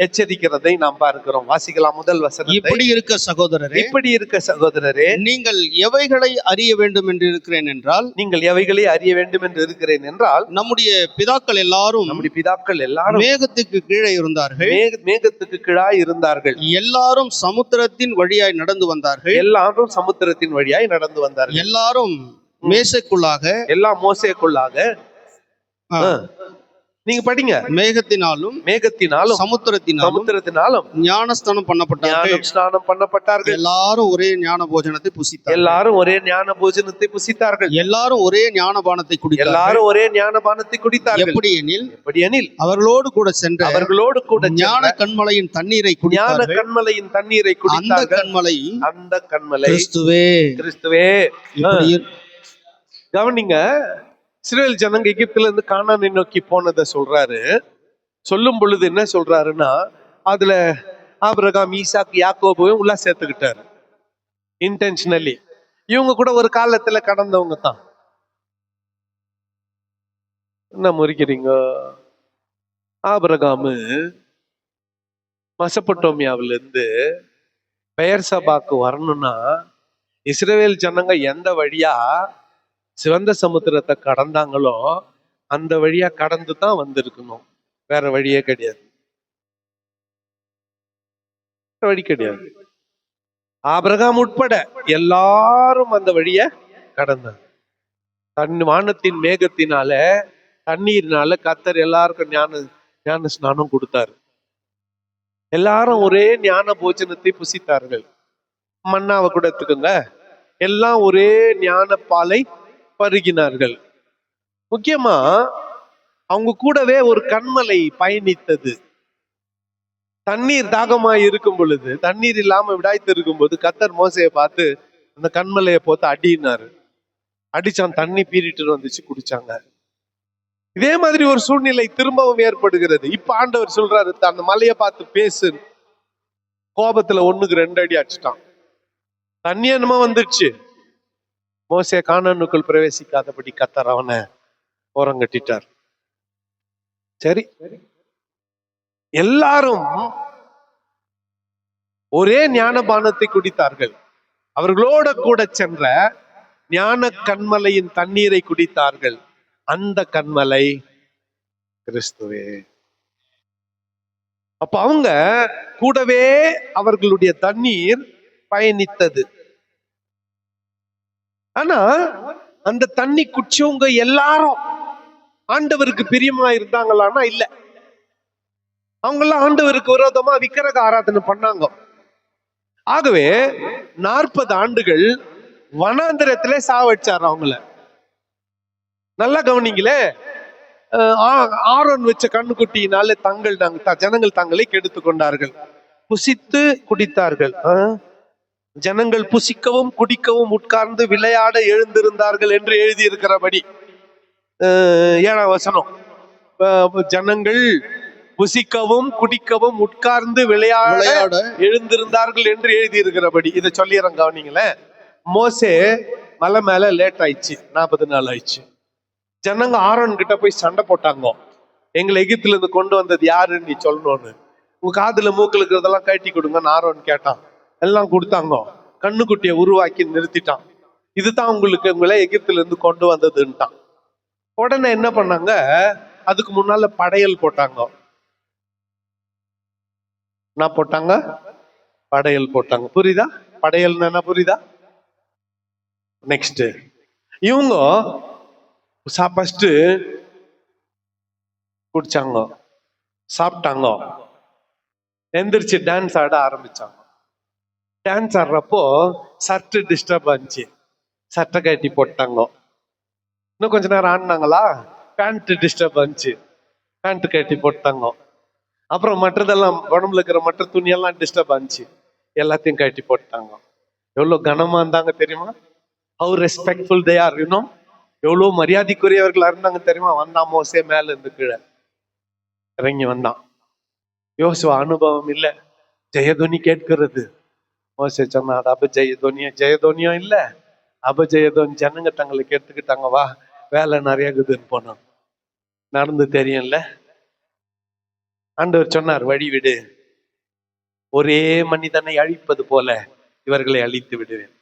எச்சரிக்கிறதை நாம் பார்க்கிறோம். வாசிக்கலாம் முதல் வசனத்தை. இப்படி இருக்க சகோதரரே, நீங்கள் எவைகளை அறிய வேண்டும் என்று இருக்கிறேன் என்றால், நம்முடைய பிதாக்கள் எல்லாரும் மேகத்துக்கு கீழே இருந்தார்கள். மேகத்துக்கு கீழாய் இருந்தார்கள். எல்லாரும் சமுத்திரத்தின் வழியாய் நடந்து வந்தார்கள். எல்லாரும் மோசேக்குள்ளாக நீங்க படிங்க. மேகத்தினாலும் சமுத்திரத்தினாலும் ஞானஸ்நானம் பண்ணப்பட்டார்கள். எல்லாரும் ஒரே ஞான போஜனத்தை புசித்தார்கள். எல்லாரும் ஒரே ஞானபானத்தை குடித்தார்கள். எப்படியெனில் அவர்களோடு கூட சென்ற ஞான கன்மலையின் தண்ணீரை குடித்தார்கள். அந்த கன்மலை கிறிஸ்துவே. கவனிங்க. இஸ்ரவேல் ஜனங்க எகிப்துல இருந்து கானானை நோக்கி போனதை சொல்றாரு. சொல்லும் பொழுது என்ன சொல்றாருன்னா, அதுல ஆபிரகாம், ஈசாக், யாக்கோபையும் உள்ள சேர்த்துக்கிட்டாரு இன்டென்ஷனலி. இவங்க கூட ஒரு காலத்துல கடந்தவங்க தான். என்ன முறிக்கிறீங்க? ஆபிரகாமு மெசொப்பொத்தேமியாவில இருந்து பெயர்சபாக்கு வரணும்னா இஸ்ரவேல் ஜனங்க எந்த வழியா சிவந்த சமுத்திரத்தை கடந்தாங்களோ அந்த வழியா கடந்து தான் வந்திருக்கணும். வேற வழியே கிடையாது. வழி கிடையாது. ஆபிரகாம் உட்பட எல்லாரும் அந்த வழிய கடந்தாங்க. வானத்தின் மேகத்தினால, தண்ணீர்னால கர்த்தர் எல்லாருக்கும் ஞான ஸ்நானம் கொடுத்தாரு. எல்லாரும் ஒரே ஞான போஜனத்தை புசித்தார்கள். மன்னாவை கூட எடுத்துக்கோங்க. எல்லாம் ஒரே ஞான பாலை பருகினார்கள். முக்கியமா அவங்க கூடவே ஒரு கன்மலை பயணித்தது. தண்ணீர் தாகமாய் இருக்கும் பொழுது, தண்ணீர் இல்லாம விடாய்த்து இருக்கும் போது கர்த்தர் மோசேயை பார்த்து அந்த கன்மலையை போட்டு அடினாரு. அடிச்சான், தண்ணி பீறிட்டு வந்துச்சு, குடிச்சாங்க. இதே மாதிரி ஒரு சூழ்நிலை திரும்பவும் ஏற்படுகிறது. இப்ப ஆண்டவர் சொல்றாரு, அந்த மலையை பார்த்து பேசு. கோபத்துல 1க்கு 2 அடி அடிச்சுட்டான். தண்ணி என்னமோ வந்துடுச்சு. மோசே கானானுக்குள் பிரவேசிக்காதபடி கர்த்தர் அவனை ஓரங்கட்டிட்டார். சரி, எல்லாரும் ஒரே ஞானபானத்தை குடித்தார்கள். அவர்களோட கூட சென்ற ஞான கன்மலையின் தண்ணீரை குடித்தார்கள். அந்த கன்மலை கிறிஸ்துவே. அப்ப அவங்க கூடவே அவர்களுடைய தண்ணீர் பயணித்தது. ஆனா அந்த தண்ணி குடிச்சவங்க எல்லாரும் ஆண்டவருக்கு பிரியமா இருந்தாங்களான்னா இல்ல. அவங்கெல்லாம் ஆண்டவருக்கு விரோதமா விக்கிரக ஆராதனை பண்ணாங்க. ஆகவே 40 ஆண்டுகள் வனாந்திரத்திலே சாவடிச்சார் அவங்கள. நல்லா கவனிங்களே. ஆரோன் வச்ச கண்ணுக்குட்டியினால ஜனங்கள் தங்களை கெடுத்து கொண்டார்கள். புசித்து குடித்தார்கள். ஜனங்கள் புசிக்கவும் குடிக்கவும் உட்கார்ந்து விளையாட எழுந்திருந்தார்கள் என்று எழுதியிருக்கிறபடி 7ஆம் வசனம். ஜனங்கள் புசிக்கவும் குடிக்கவும் உட்கார்ந்து விளையாட எழுந்திருந்தார்கள் என்று எழுதியிருக்கிறபடி. இதை சொல்லிடுறேன் கவனிங்களேன். மோசே மலை மேல லேட் ஆயிடுச்சு, 40 நாள் ஆயிடுச்சு. ஜனங்க ஆரோன் கிட்ட போய் சண்டை போட்டாங்க. எங்களை எகிப்துல இருந்து கொண்டு வந்தது யாருன்னு நீ சொல்லணும்னு. உங்க காதுல மூக்குல இருக்கிறதெல்லாம் கட்டி கொடுங்கன்னு ஆரோன் கேட்டான். எல்லாம் கொடுத்தாங்க. கண்ணுக்குட்டியை உருவாக்கி நிறுத்திட்டான். இதுதான் உங்களை எகிப்துல இருந்து கொண்டு வந்ததுன்ட்டான். உடனே என்ன பண்ணாங்க? அதுக்கு முன்னால படையல் போட்டாங்க. என்ன போட்டாங்க? படையல் போட்டாங்க. புரியுதா? படையல் என்ன புரியுதா? நெக்ஸ்ட் இவங்க ஃபர்ஸ்ட் குடிச்சாங்க, சாப்பிட்டாங்க, எந்திரிச்சு டான்ஸ் ஆட ஆரம்பிச்சாங்க. டான்ஸ் ஆடுறப்போ சர்ட் டிஸ்டர்ப் ஆச்சு. சட்டை கட்டி போட்டாங்க. இன்னும் கொஞ்ச நேரம் ஆடினாங்களா, பேண்ட் டிஸ்டர்ப் ஆச்சு. பேண்ட் கட்டி போட்டாங்க. அப்புறம் மற்றதெல்லாம் உடம்புல இருக்கிற மற்ற துணியெல்லாம் டிஸ்டர்ப் ஆச்சு, எல்லாத்தையும் கட்டி போட்டாங்க. எவ்வளவு கனமா இருந்தாங்க தெரியுமா? How respectful they are, you know. எவ்வளவு மரியாதைக்குரியவர்களா இருந்தாங்க தெரியுமா? வந்தான் மோசே மேல இருந்து கீழே இறங்கி வந்தான். யோசுவா அனுபவம் இல்ல, ஜெயதுனி கேட்கிறது. மோசே சொன்னா அது ஜெயதோனியம் இல்ல, அபஜெயதோனி. ஜனங்க தங்களுக்கு எடுத்துக்கிட்டாங்க, வா வேலை நிறைய இருக்குதுன்னு போனோம். நடந்து தெரியும்ல. ஆண்டவர் சொன்னார், வழி விடு, ஒரே மனிதனை அழிப்பது போல இவர்களை அழித்து விடுவேன்.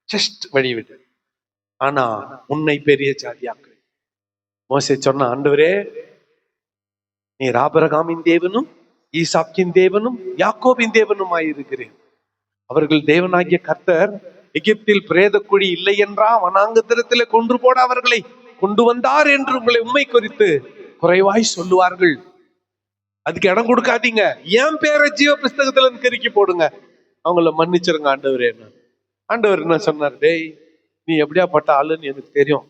ஜஸ்ட் வழி விடு, ஆனா உன்னை பெரிய ஜாதியாக்கு. மோசே சொன்ன, ஆண்டவரே நீர் ஆபிரகாமின் தேவனும் ஈசாக்கின் தேவனும் யாக்கோபின் தேவனுமாயிருக்கிறேன். அவர்கள் தேவனாகிய கர்த்தர் எகிப்தில் பிரேத குழி இல்லை என்றா வனாங்கத்திரத்திலே கொன்று போட அவர்களை கொண்டு வந்தார் என்று உங்களை உண்மை குறித்து குறைவாய் சொல்லுவார்கள். அதுக்கு இடம் கொடுக்காதீங்க. என் பேரை ஜீவ புஸ்தகத்துல கிறுக்கி போடுங்க, அவங்கள மன்னிச்சிருங்க ஆண்டவரே. ஆண்டவர் என்ன சொன்னார்? டேய், நீ எப்படியாப்பட்ட ஆளுன்னு எனக்கு தெரியும்.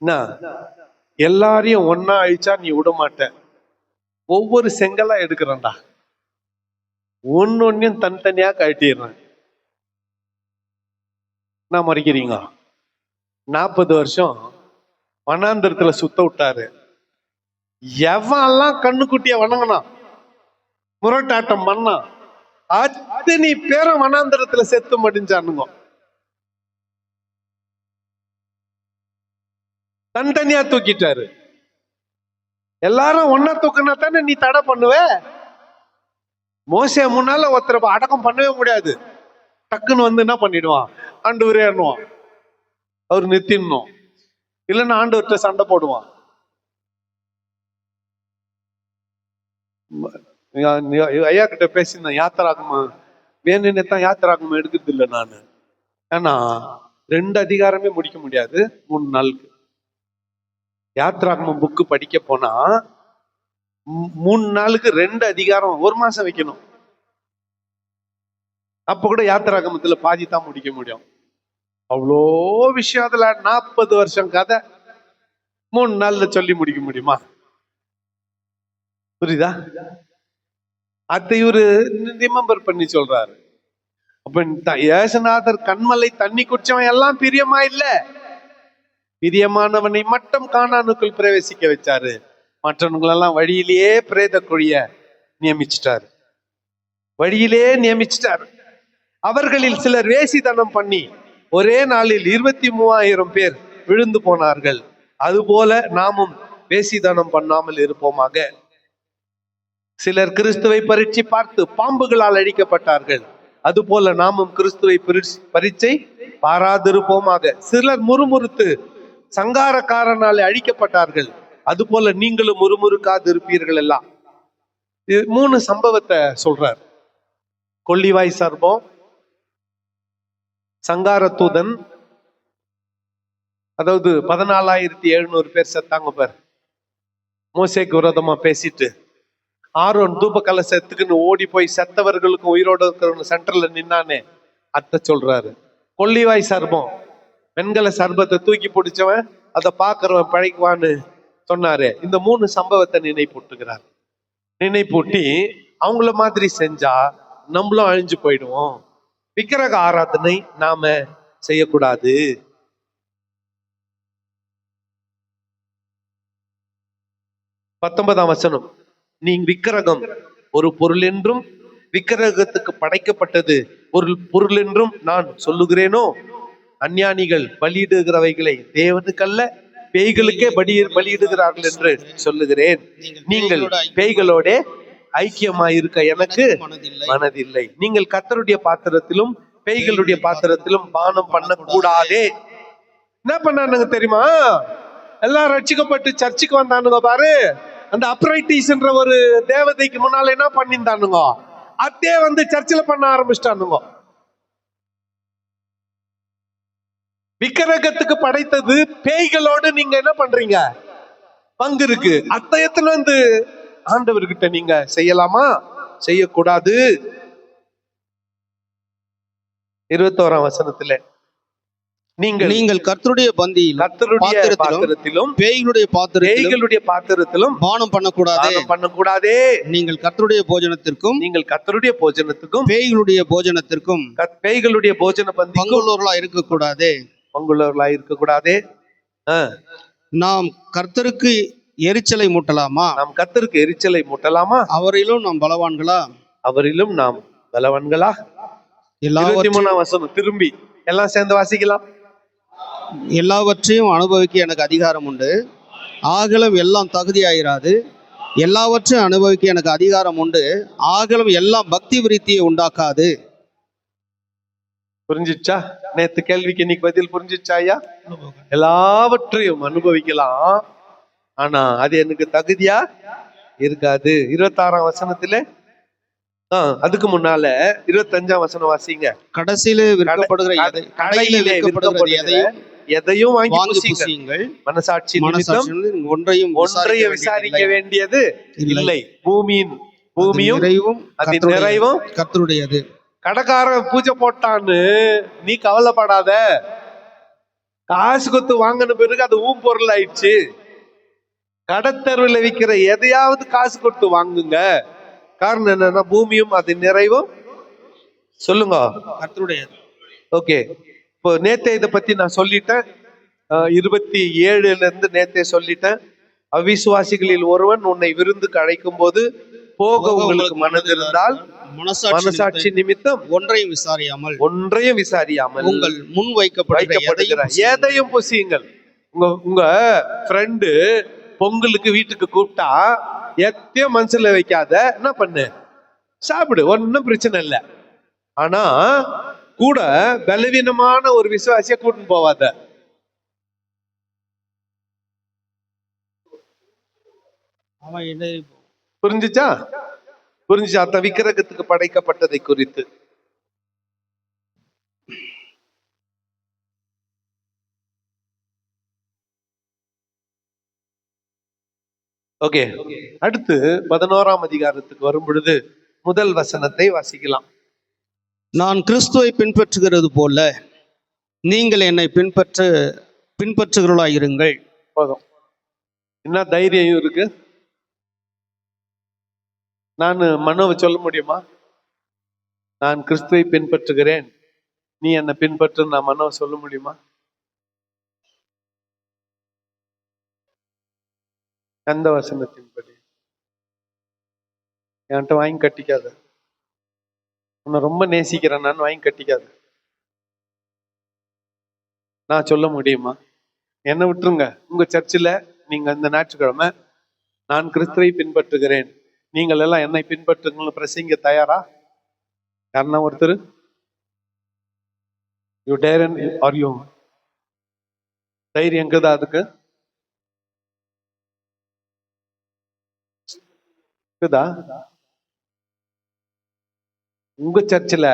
என்ன, எல்லாரையும் ஒன்னா அழிச்சா நீ விட மாட்ட, ஒவ்வொரு செங்கலா எடுக்கிறேன்டா, ஒன்னொன்னையும் தனித்தனியா கட்டிடுறேன். நான் மறைக்கிறீங்க. 40 வருஷம் வனாந்திரத்துல சுத்த விட்டாரு. எவெல்லாம் கண்ணுக்குட்டிய வணங்கினான், முரட்டாட்டம் பண்ணா, அத்தனை பேரும் வனாந்திரத்துல செத்து மடிஞ்சானுங்க. தனித்தனியா தூக்கிட்டாரு. எல்லாரும் ஒன்னா தூக்கினா தானே நீ தடை பண்ணுவ. மோசே முன்னால ஒருத்தரை அடக்கம் பண்ணவே முடியாது. டக்குன்னு வந்து என்ன பண்ணிடுவான், ஆண்டவரே ஏறணுவான், அவர் நிறுத்திடணும், இல்லைன்னா ஆண்டவர்கிட்ட சண்டை போடுவான். ஐயா கிட்ட பேசினேன், யாத்திராகமா வேணுன்னு தான் யாத்திராகமா எடுக்கிறது இல்லை நானு. ஏன்னா 2 அதிகாரமே முடிக்க முடியாது 3 நாளுக்கு. யாத்திராகமம் புக்கு படிக்க போனா 3 நாளுக்கு 2 அதிகாரம் 1 மாசம் வைக்கணும். அப்ப கூட யாத்திராகமத்துல பாதி தான் முடிக்க முடியும். அவ்வளோ விஷயம் அதுல. 40 வருஷம் கதை 3 நாள்ல சொல்லி முடிக்க முடியுமா? புரியுதா? அதை இவரு ரிமெம்பர் பண்ணி சொல்றாரு. அப்ப ஏசுநாதர் கண்மலை தண்ணி குடிச்சவன் எல்லாம் பிரியமா இல்ல, பிரியமானவனை மட்டும் கானானுக்குள் பிரவேசிக்க வச்சாரு. மற்றவங்களெல்லாம் வழியிலேயே பிரேத குழிய நியமிச்சிட்டாரு, வழியிலே நியமிச்சிட்டாரு. அவர்களில் சிலர் வேசித்தனம் பண்ணி ஒரே நாளில் 23,000 பேர் விழுந்து போனார்கள். அதுபோல நாமும் வேசித்தனம் பண்ணாமல் இருப்போமாக. சிலர் கிறிஸ்துவை பரீட்சை பார்த்து பாம்புகளால் அழிக்கப்பட்டார்கள். அதுபோல நாமும் கிறிஸ்துவை பரீட்சை பாராதிருப்போமாக. சிலர் முறுமுறுத்து சங்காரக்காரனாலே அழிக்கப்பட்டார்கள். அதுபோல நீங்களும் முறுமுறுக்காது இருப்பீர்கள். எல்லாம் 3 சம்பவத்தை சொல்றார். கொள்ளிவாய் சர்பம், சங்கார தூதன், அதாவது 14,700 பேர் செத்தாங்க பார் மோசேக்கு விரோதமா பேசிட்டு. ஆரோன் தூப கலசத்துக்குன்னு ஓடி போய் செத்தவர்களுக்கும் உயிரோடு இருக்கிறவங்க சென்டர்ல நின்னானே, அத்தை சொல்றாரு. கொள்ளிவாய் சர்பம், வெண்கல சர்பத்தை தூக்கி பிடிச்சவன் அதை பாக்குறவன் பழைக்குவான்னு சொன்னாரு. இந்த 3 சம்பவத்தை நினைப்பூட்டுகிறார். நினைப்பூட்டி அவங்கள மாதிரி செஞ்சா நம்மளும் அழிஞ்சு போயிடுவோம், விக்கிரக ஆராதனை நாம செய்யக்கூடாது. பத்தொன்பதாம் வசனம், நீ விக்கிரகம் ஒரு பொருள் என்றும் விக்கிரகத்துக்கு படைக்கப்பட்டது ஒரு பொருள் என்றும் நான் சொல்லுகிறேனோ? அஞ்ஞானிகள் பலியிடுகிறவைகளை தேவனுக்கல்ல பேய்களுக்கே பலியிடுகிறார்கள் என்று சொல்லுகிறேன். நீங்கள் பேய்களோட ஐக்கியமாயிருக்க எனக்கு மனதில்லை. நீங்கள் கர்த்தருடைய பாத்திரத்திலும் பேய்களுடைய பாத்திரத்திலும் பானம் பண்ணக்கூடாதே. என்ன பண்ணானுங்க தெரியுமா? எல்லாம் ரட்சிக்கப்பட்டு சர்ச்சுக்கு வந்தானுங்க பாரு. அந்த அப்ரைட்டிஸ்ன்ற ஒரு தேவதைக்கு முன்னால என்ன பண்ணிருந்தானுங்க, அதே வந்து சர்ச்சில் பண்ண ஆரம்பிச்சிட்டானுங்க. விக்கிரகத்துக்கு படைத்தது பேய்களோடு நீங்க என்ன பண்றீங்க, பங்கு இருக்கு. அத்தையத்துல வந்து ஆண்டவர்கிட்ட நீங்க செய்யலாமா? செய்யக்கூடாது. 21ஆம் வசனத்துல நீங்கள் கர்த்தருடைய பந்தியிலும் கர்த்தருடைய பாத்திரத்திலும் பாத்திரத்திலும் பேய்களுடைய பாத்திரத்திலும் பேய்களுடைய பாத்திரத்திலும் பானம் பண்ணக்கூடாதே. தானம் பண்ணக்கூடாதே. நீங்கள் கர்த்தருடைய போஜனத்திற்கும் நீங்கள் கர்த்தருடைய போஜனத்துக்கும் பேய்களுடைய போஜனத்திற்கும் பேய்களுடைய போஜன பந்திக்கும் பங்குள்ளவர்களா இருக்கக்கூடாதே. பங்குள்ளவர்களாய் இருக்கக்கூடாதே. நாம் கர்த்தருக்கு எரிச்சலை மூட்டலாமா? நாம் கர்த்தருக்கு எரிச்சலை மூட்டலாமா? அவரிலும் நாம் பலவான்களா? அவரிலும் நாம் பலவான்களா? 23ஆம் வசனம் திரும்பி எல்லாம் சேர்ந்து வாசிக்கலாம். எல்லாவற்றையும் அனுபவிக்க எனக்கு அதிகாரம் உண்டு, ஆகலும் எல்லாம் தகுதியாயிராது. எல்லாவற்றையும் அனுபவிக்க எனக்கு அதிகாரம் உண்டு, ஆகலும் எல்லாம் பக்தி விருத்தியை உண்டாக்காது. புரிஞ்சிச்சா? நேத்து கேள்விக்கு இன்னைக்கு பதில் புரிஞ்சிச்சா ஐயா? எல்லாவற்றையும் அனுபவிக்கலாம், ஆனா அது எனக்கு தகுதியா இருக்காது. 26ஆம் வசனத்துல அதுக்கு முன்னால 25ஆம் வசனம் வாசிங்க. கடைசியில விற்கப்படுகிற கடையிலே விற்கப்படுகிற எதையும் வாங்கி பூசியுங்கள். மனசாட்சி நிமித்தம் ஒன்றையும் விசாரிக்க வேண்டியது இல்லை. பூமியும் அதன் நிறைவும் கர்த்தருடையது. கடைக்காரன் பூஜை போட்டான்னு நீ கவலைப்படாத. காசு கொடுத்து வாங்கின பிறகு அது பொருள் ஆயிடுச்சு. கடத்தருவில் விற்கிற எதையாவது காசு கொடுத்து வாங்குங்க. காரணம் என்னன்னா பூமியும் அது நிறைவும் சொல்லுங்க கர்த்தருடையது. ஓகே, இப்போ நேத்தே இதை பத்தி நான் சொல்லிட்டேன். 27ல இருந்து நேத்தே சொல்லிட்டேன். அவிசுவாசிகளில் ஒருவன் உன்னை விருந்துக்கு அழைக்கும் போது போக உங்களுக்கு மனது இருந்தால் மனசாட்சி நிமித்தம் ஒன்றையும் விசாரியாமல் உங்கள் முன் வைக்கப்படுகிற எதையும் புசியுங்கள். உங்க ஃப்ரெண்டு பொங்கலுக்கு வீட்டுக்கு கூப்பிட்டா எத்தையும் மனசுல வைக்காத, என்ன பண்ணு, சாப்பிடு, ஒன்னும் பிரச்சனை இல்லை. ஆனா கூட பலவீனமான ஒரு விசுவாசிய கூட்டின்னு போவாத. புரிஞ்சுச்சா? அந்த விக்கிரகத்துக்கு படைக்கப்பட்டதை குறித்து. ஓகே, அடுத்து 11ஆம் அதிகாரத்துக்கு வரும் பொழுது முதல் வசனத்தை வாசிக்கலாம். நான் கிறிஸ்துவை பின்பற்றுகிறது போல நீங்கள் என்னை பின்பற்றுகிறவர்களாயிருங்கள். போதும். என்ன தைரியம் இருக்கு? நான் மனோவை சொல்ல முடியுமா? நான் கிறிஸ்துவை பின்பற்றுகிறேன், நீ என்னை பின்பற்று, நான் மனோவை சொல்ல முடியுமா? அந்த வசனத்தின்படி என்கிட்ட வாங்கி கட்டிக்காத. உன்னை ரொம்ப நேசிக்கிறேன் நான், வாங்கி கட்டிக்காத. நான் சொல்ல முடியுமா? என்னை விட்டுருங்க. உங்க சர்ச்சில் நீங்க இந்த ஞாயிற்றுக்கிழமை நான் கிறிஸ்துவை பின்பற்றுகிறேன், நீங்கள் எல்லாம் என்னை பின்பற்றுங்கள் பிரசங்க தயாரா? யாருன்னா ஒருத்தர் யூ டேர் ஆர் யூ தைரியம் எங்குதா? அதுக்கு உங்க சர்ச்சில்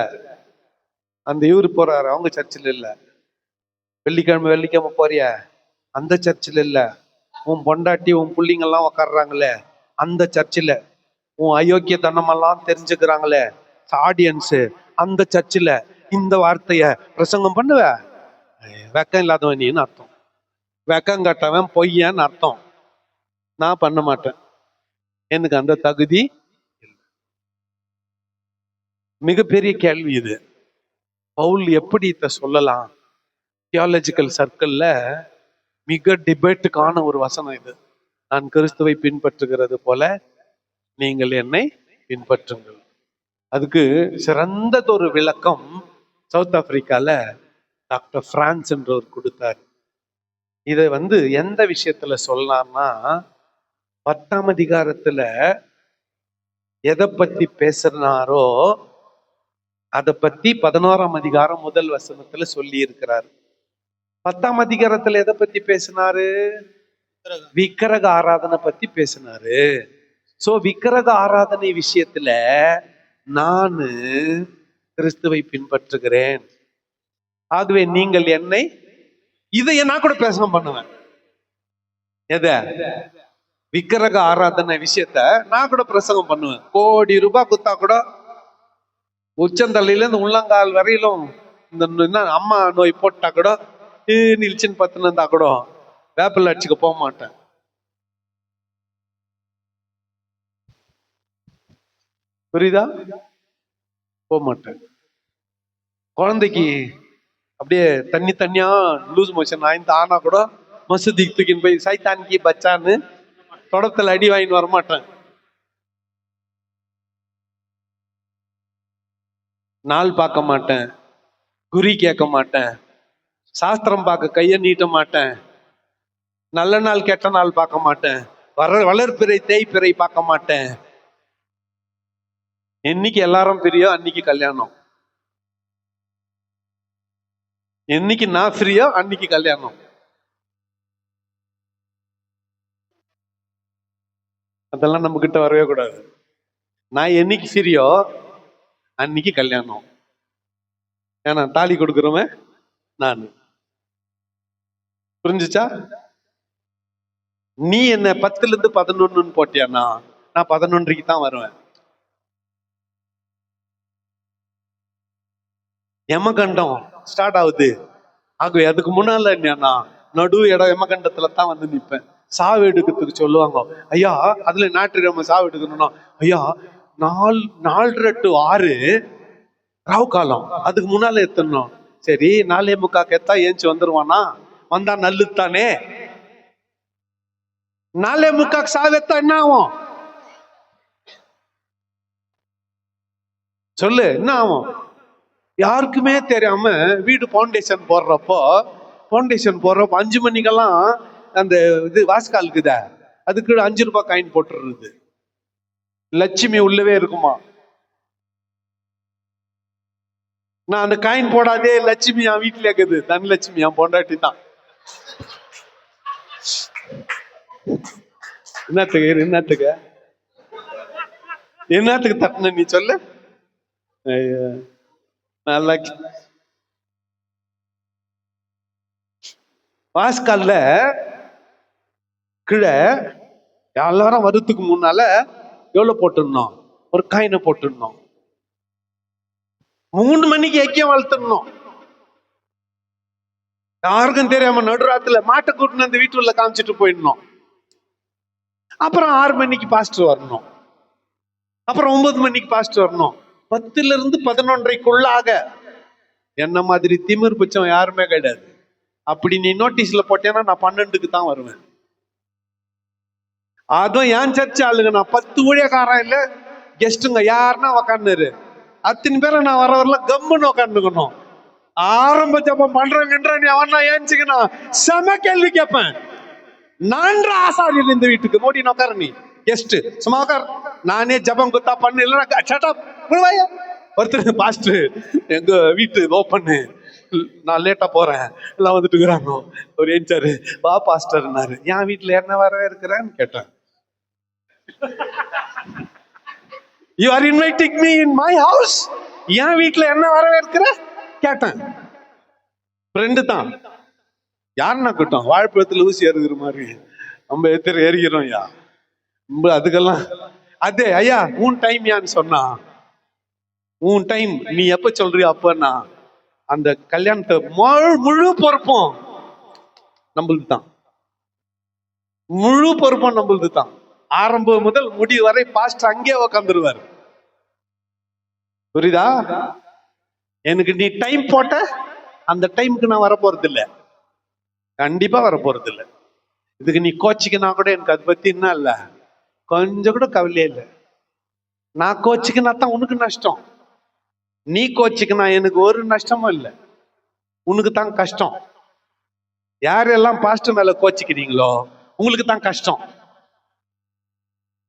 அந்த இவரு போறாரு, அவங்க சர்ச்சில் இல்ல. வெள்ளிக்கிழமை போறிய, அந்த சர்ச்சில் இல்ல. உன் பொண்டாட்டி உன் பிள்ளைங்கெல்லாம் உக்காடுறாங்களே அந்த சர்ச்சில், உன் அயோக்கிய தனமெல்லாம் தெரிஞ்சுக்கிறாங்களே ஆடியன்ஸு, அந்த சர்ச்சில் இந்த வார்த்தைய பிரசங்கம் பண்ணுவ? வெக்கம் இல்லாதவன் நீன்னு அர்த்தம். வெக்கம் கட்டவன் பொய்யன்னு அர்த்தம். நான் பண்ண மாட்டேன், எனக்கு அந்த தகுதி. மிகப்பெரிய கேள்வி இது. பவுல் எப்படி இதை சொல்லலாம்? தியாலஜிக்கல் சர்க்கிள்ல மிக டிபேட்டுக்கான ஒரு வசனம் இது. நான் கிறிஸ்துவை பின்பற்றுகிறது போல நீங்கள் என்னை பின்பற்றுங்கள். அதுக்கு சிறந்ததொரு விளக்கம் சவுத் ஆப்பிரிக்கால டாக்டர் பிரான்ஸ் என்றவர் கொடுத்தார். இதை எந்த விஷயத்துல சொல்லலாம்னா, 10ஆம் அதிகாரத்துல எதை பத்தி பேசுறாரோ அதை பத்தி 11ஆம் அதிகாரம் முதல் வசனத்துல சொல்லி இருக்கிறார். 10ஆம் அதிகாரத்துல எதை பத்தி பேசினாரு? விக்கிரக ஆராதனை பத்தி பேசினாரு. சோ விக்கிரக ஆராதனை விஷயத்துல நான் கிறிஸ்துவை பின்பற்றுகிறேன், ஆகவே நீங்கள் என்னை, இதை நான் கூட பிரசங்கம் பண்ணுவேன். எதை? விக்கிரக ஆராதனை விஷயத்த நான் கூட பிரசங்கம் பண்ணுவேன். கோடி ரூபாய் குத்தா கூட, உச்சந்தலையில இருந்து உள்ளங்கால் வரையிலும் இந்த அம்மா நோய் போட்டா கூட இழிச்சுன்னு பத்துன்னு இருந்தா கூட வேப்பில் அடிச்சுக்க போக மாட்டேன். புரியுதா? போக மாட்டேன். குழந்தைக்கு அப்படியே தண்ணியா லூஸ் மோஷன் ஆயிந்து ஆனா கூட மசூதிக்கு தூக்கின்னு போய் சைத்தான்கி பச்சான்னு தொடத்துல அடி வாங்கின்னு வரமாட்டேன். நாள் பார்க்க மாட்டேன், குறி கேட்க மாட்டேன், சாஸ்திரம் பார்க்க கைய நீட்ட மாட்டேன், நல்ல நாள் கெட்ட நாள் பார்க்க மாட்டேன், வளர்ப்பிறை தேய்ப்பிறை பார்க்க மாட்டேன். என்னைக்கு எல்லாரும் பிரியோ அன்னைக்கு கல்யாணம், என்னைக்கு நான் ஃப்ரீயோ அன்னைக்கு கல்யாணம். அதெல்லாம் நம்ம கிட்ட வரவே கூடாது. நான் என்னைக்கு ஃப்ரீயோ அன்னைக்கு கல்யாணம். ஏன்னா தாலி கொடுக்குறவன் நான். புரிஞ்சுச்சா? நீ என்ன 10ல இருந்து 11 போட்டியானா நான் 11க்கு தான் வருவேன். யமகண்டம் ஸ்டார்ட் ஆகுது. ஆகவே அதுக்கு முன்னால என்னன்னா நடு இடம் யமகண்டத்துல தான் வந்து நிற்பேன். சாவு எடுக்கிறதுக்கு சொல்லுவாங்க. ஐயா அதுல ஞாயிற்றுக்கிழமை சாவு எடுக்கணும்னா ஐயா 4:30 to 6 ராவு காலம், அதுக்கு முன்னால எத்தணும். சரி 4:45 எத்தா ஏஞ்சி வந்துருவானா? வந்தா நல்லுத்தானே. 4:45 சாவு எத்தா என்ன ஆகும் சொல்லு? என்ன ஆகும்? யாருக்குமே தெரியாம வீடு பவுண்டேஷன் போடுறப்போ 5 மணிக்கெல்லாம் அந்த இது வாஸ்கால் இருக்குத, அதுக்கு 5 ரூபாய் காயின் போட்டுருது. லட்சுமி உள்ளவே இருக்குமா? நான் அந்த காயின் போடாதே, லட்சுமி என் வீட்டுல இருக்குது, தனலட்சுமி என் பொண்டாட்டி தான். என்னத்துக்கு தட்டின நீ சொல்லு. நல்லா வாஸ்கால்ல கீழே எல்லாரும் வரத்துக்கு முன்னால எவ்வளவு போட்டுடணும்? ஒரு காயினை போட்டுடணும். 3 மணிக்கு ஐக்கியம் வளர்த்துடணும். யாருக்கும் தெரியாம நடுராத்துல மாட்டை கூட்டின்னு அந்த வீட்டுல காமிச்சிட்டு போயிடணும். அப்புறம் 6 மணிக்கு பாஸ்டர் வரணும். அப்புறம் 9 மணிக்கு பாஸ்டர் வரணும். 10ல இருந்து 11:30க்குள்ளாக. என்ன மாதிரி திமிர் பிச்சம் யாருமே கிடையாது. அப்படி நீ நோட்டீஸ்ல போட்டேன்னா நான் 12க்கு தான் வருவேன். அதுவும் ஏன் சர்ச்சை ஆளுங்க, நான் 10 ஊழியக்காரன் இல்ல கெஸ்ட்டுங்க யாருன்னா உக்காந்துரு. அத்தனை பேரை நான் வரல கம்முன்னு உக்காந்துக்கணும். ஆரம்ப ஜபம் பண்றேங்கன்ற நீ அவனா ஏஞ்சிக்கணும். செம கேள்வி கேட்பேன். நான்ற ஆசாரியர் இந்த வீட்டுக்கு மோடி நோக்கார நீ கெஸ்ட் சும்மா உட்கார். நானே ஜபம் குத்தா பண்ணு இல்லைன்னா ஒருத்தர் பாஸ்டர் எங்க வீட்டு ஓப்பன்னு நான் லேட்டா போறேன் எல்லாம் வந்துட்டு இருக்கிறாங்க. ஒரு ஏஞ்சாரு வா பாஸ்டர்னாரு. என் வீட்டுல என்ன வர இருக்கிறேன்னு கேட்டேன். You are inviting me in my house. என் வீட்டுல என்ன வரவேற்கிற கேட்டேன். ஃப்ரெண்டு தான். யாருன்னா கூட்டம் வாழைப்பழத்துல ஊசி ஏறுகிற மாதிரி நம்ம எத்தனை ஏறிக்கிறோம் ஐயா. அதுக்கெல்லாம் அதே ஐயா உன் டைம் யான்னு சொன்னா, உன் டைம் நீ எப்ப சொல்றியோ அப்பன்னா அந்த கல்யாணத்தை முழு பொறுப்பும் நம்மளுது தான். முழு பொறுப்பும் நம்மளுது தான். ஆரம்பம் முதல் முடிவு வரை பாஸ்டர் அங்கே உக்காந்துருவாரு. புரியுதா? எனக்கு நீ டைம் போட்ட அந்த டைமுக்கு நான் வரப்போறது இல்லை, கண்டிப்பா வரப்போறது இல்லை. இதுக்கு நீ கோச்சிக்கினா கூட எனக்கு அதை பத்தி என்ன இல்ல, கொஞ்சம் கூட கவலையே இல்லை. நான் கோச்சிக்கினா தான் உனக்கு நஷ்டம். நீ கோச்சிக்கினா எனக்கு ஒரு நஷ்டமும் இல்லை, உனக்கு தான் கஷ்டம். யாரெல்லாம் பாஸ்டர் மேல கோச்சிக்கிறீங்களோ உங்களுக்கு தான் கஷ்டம்.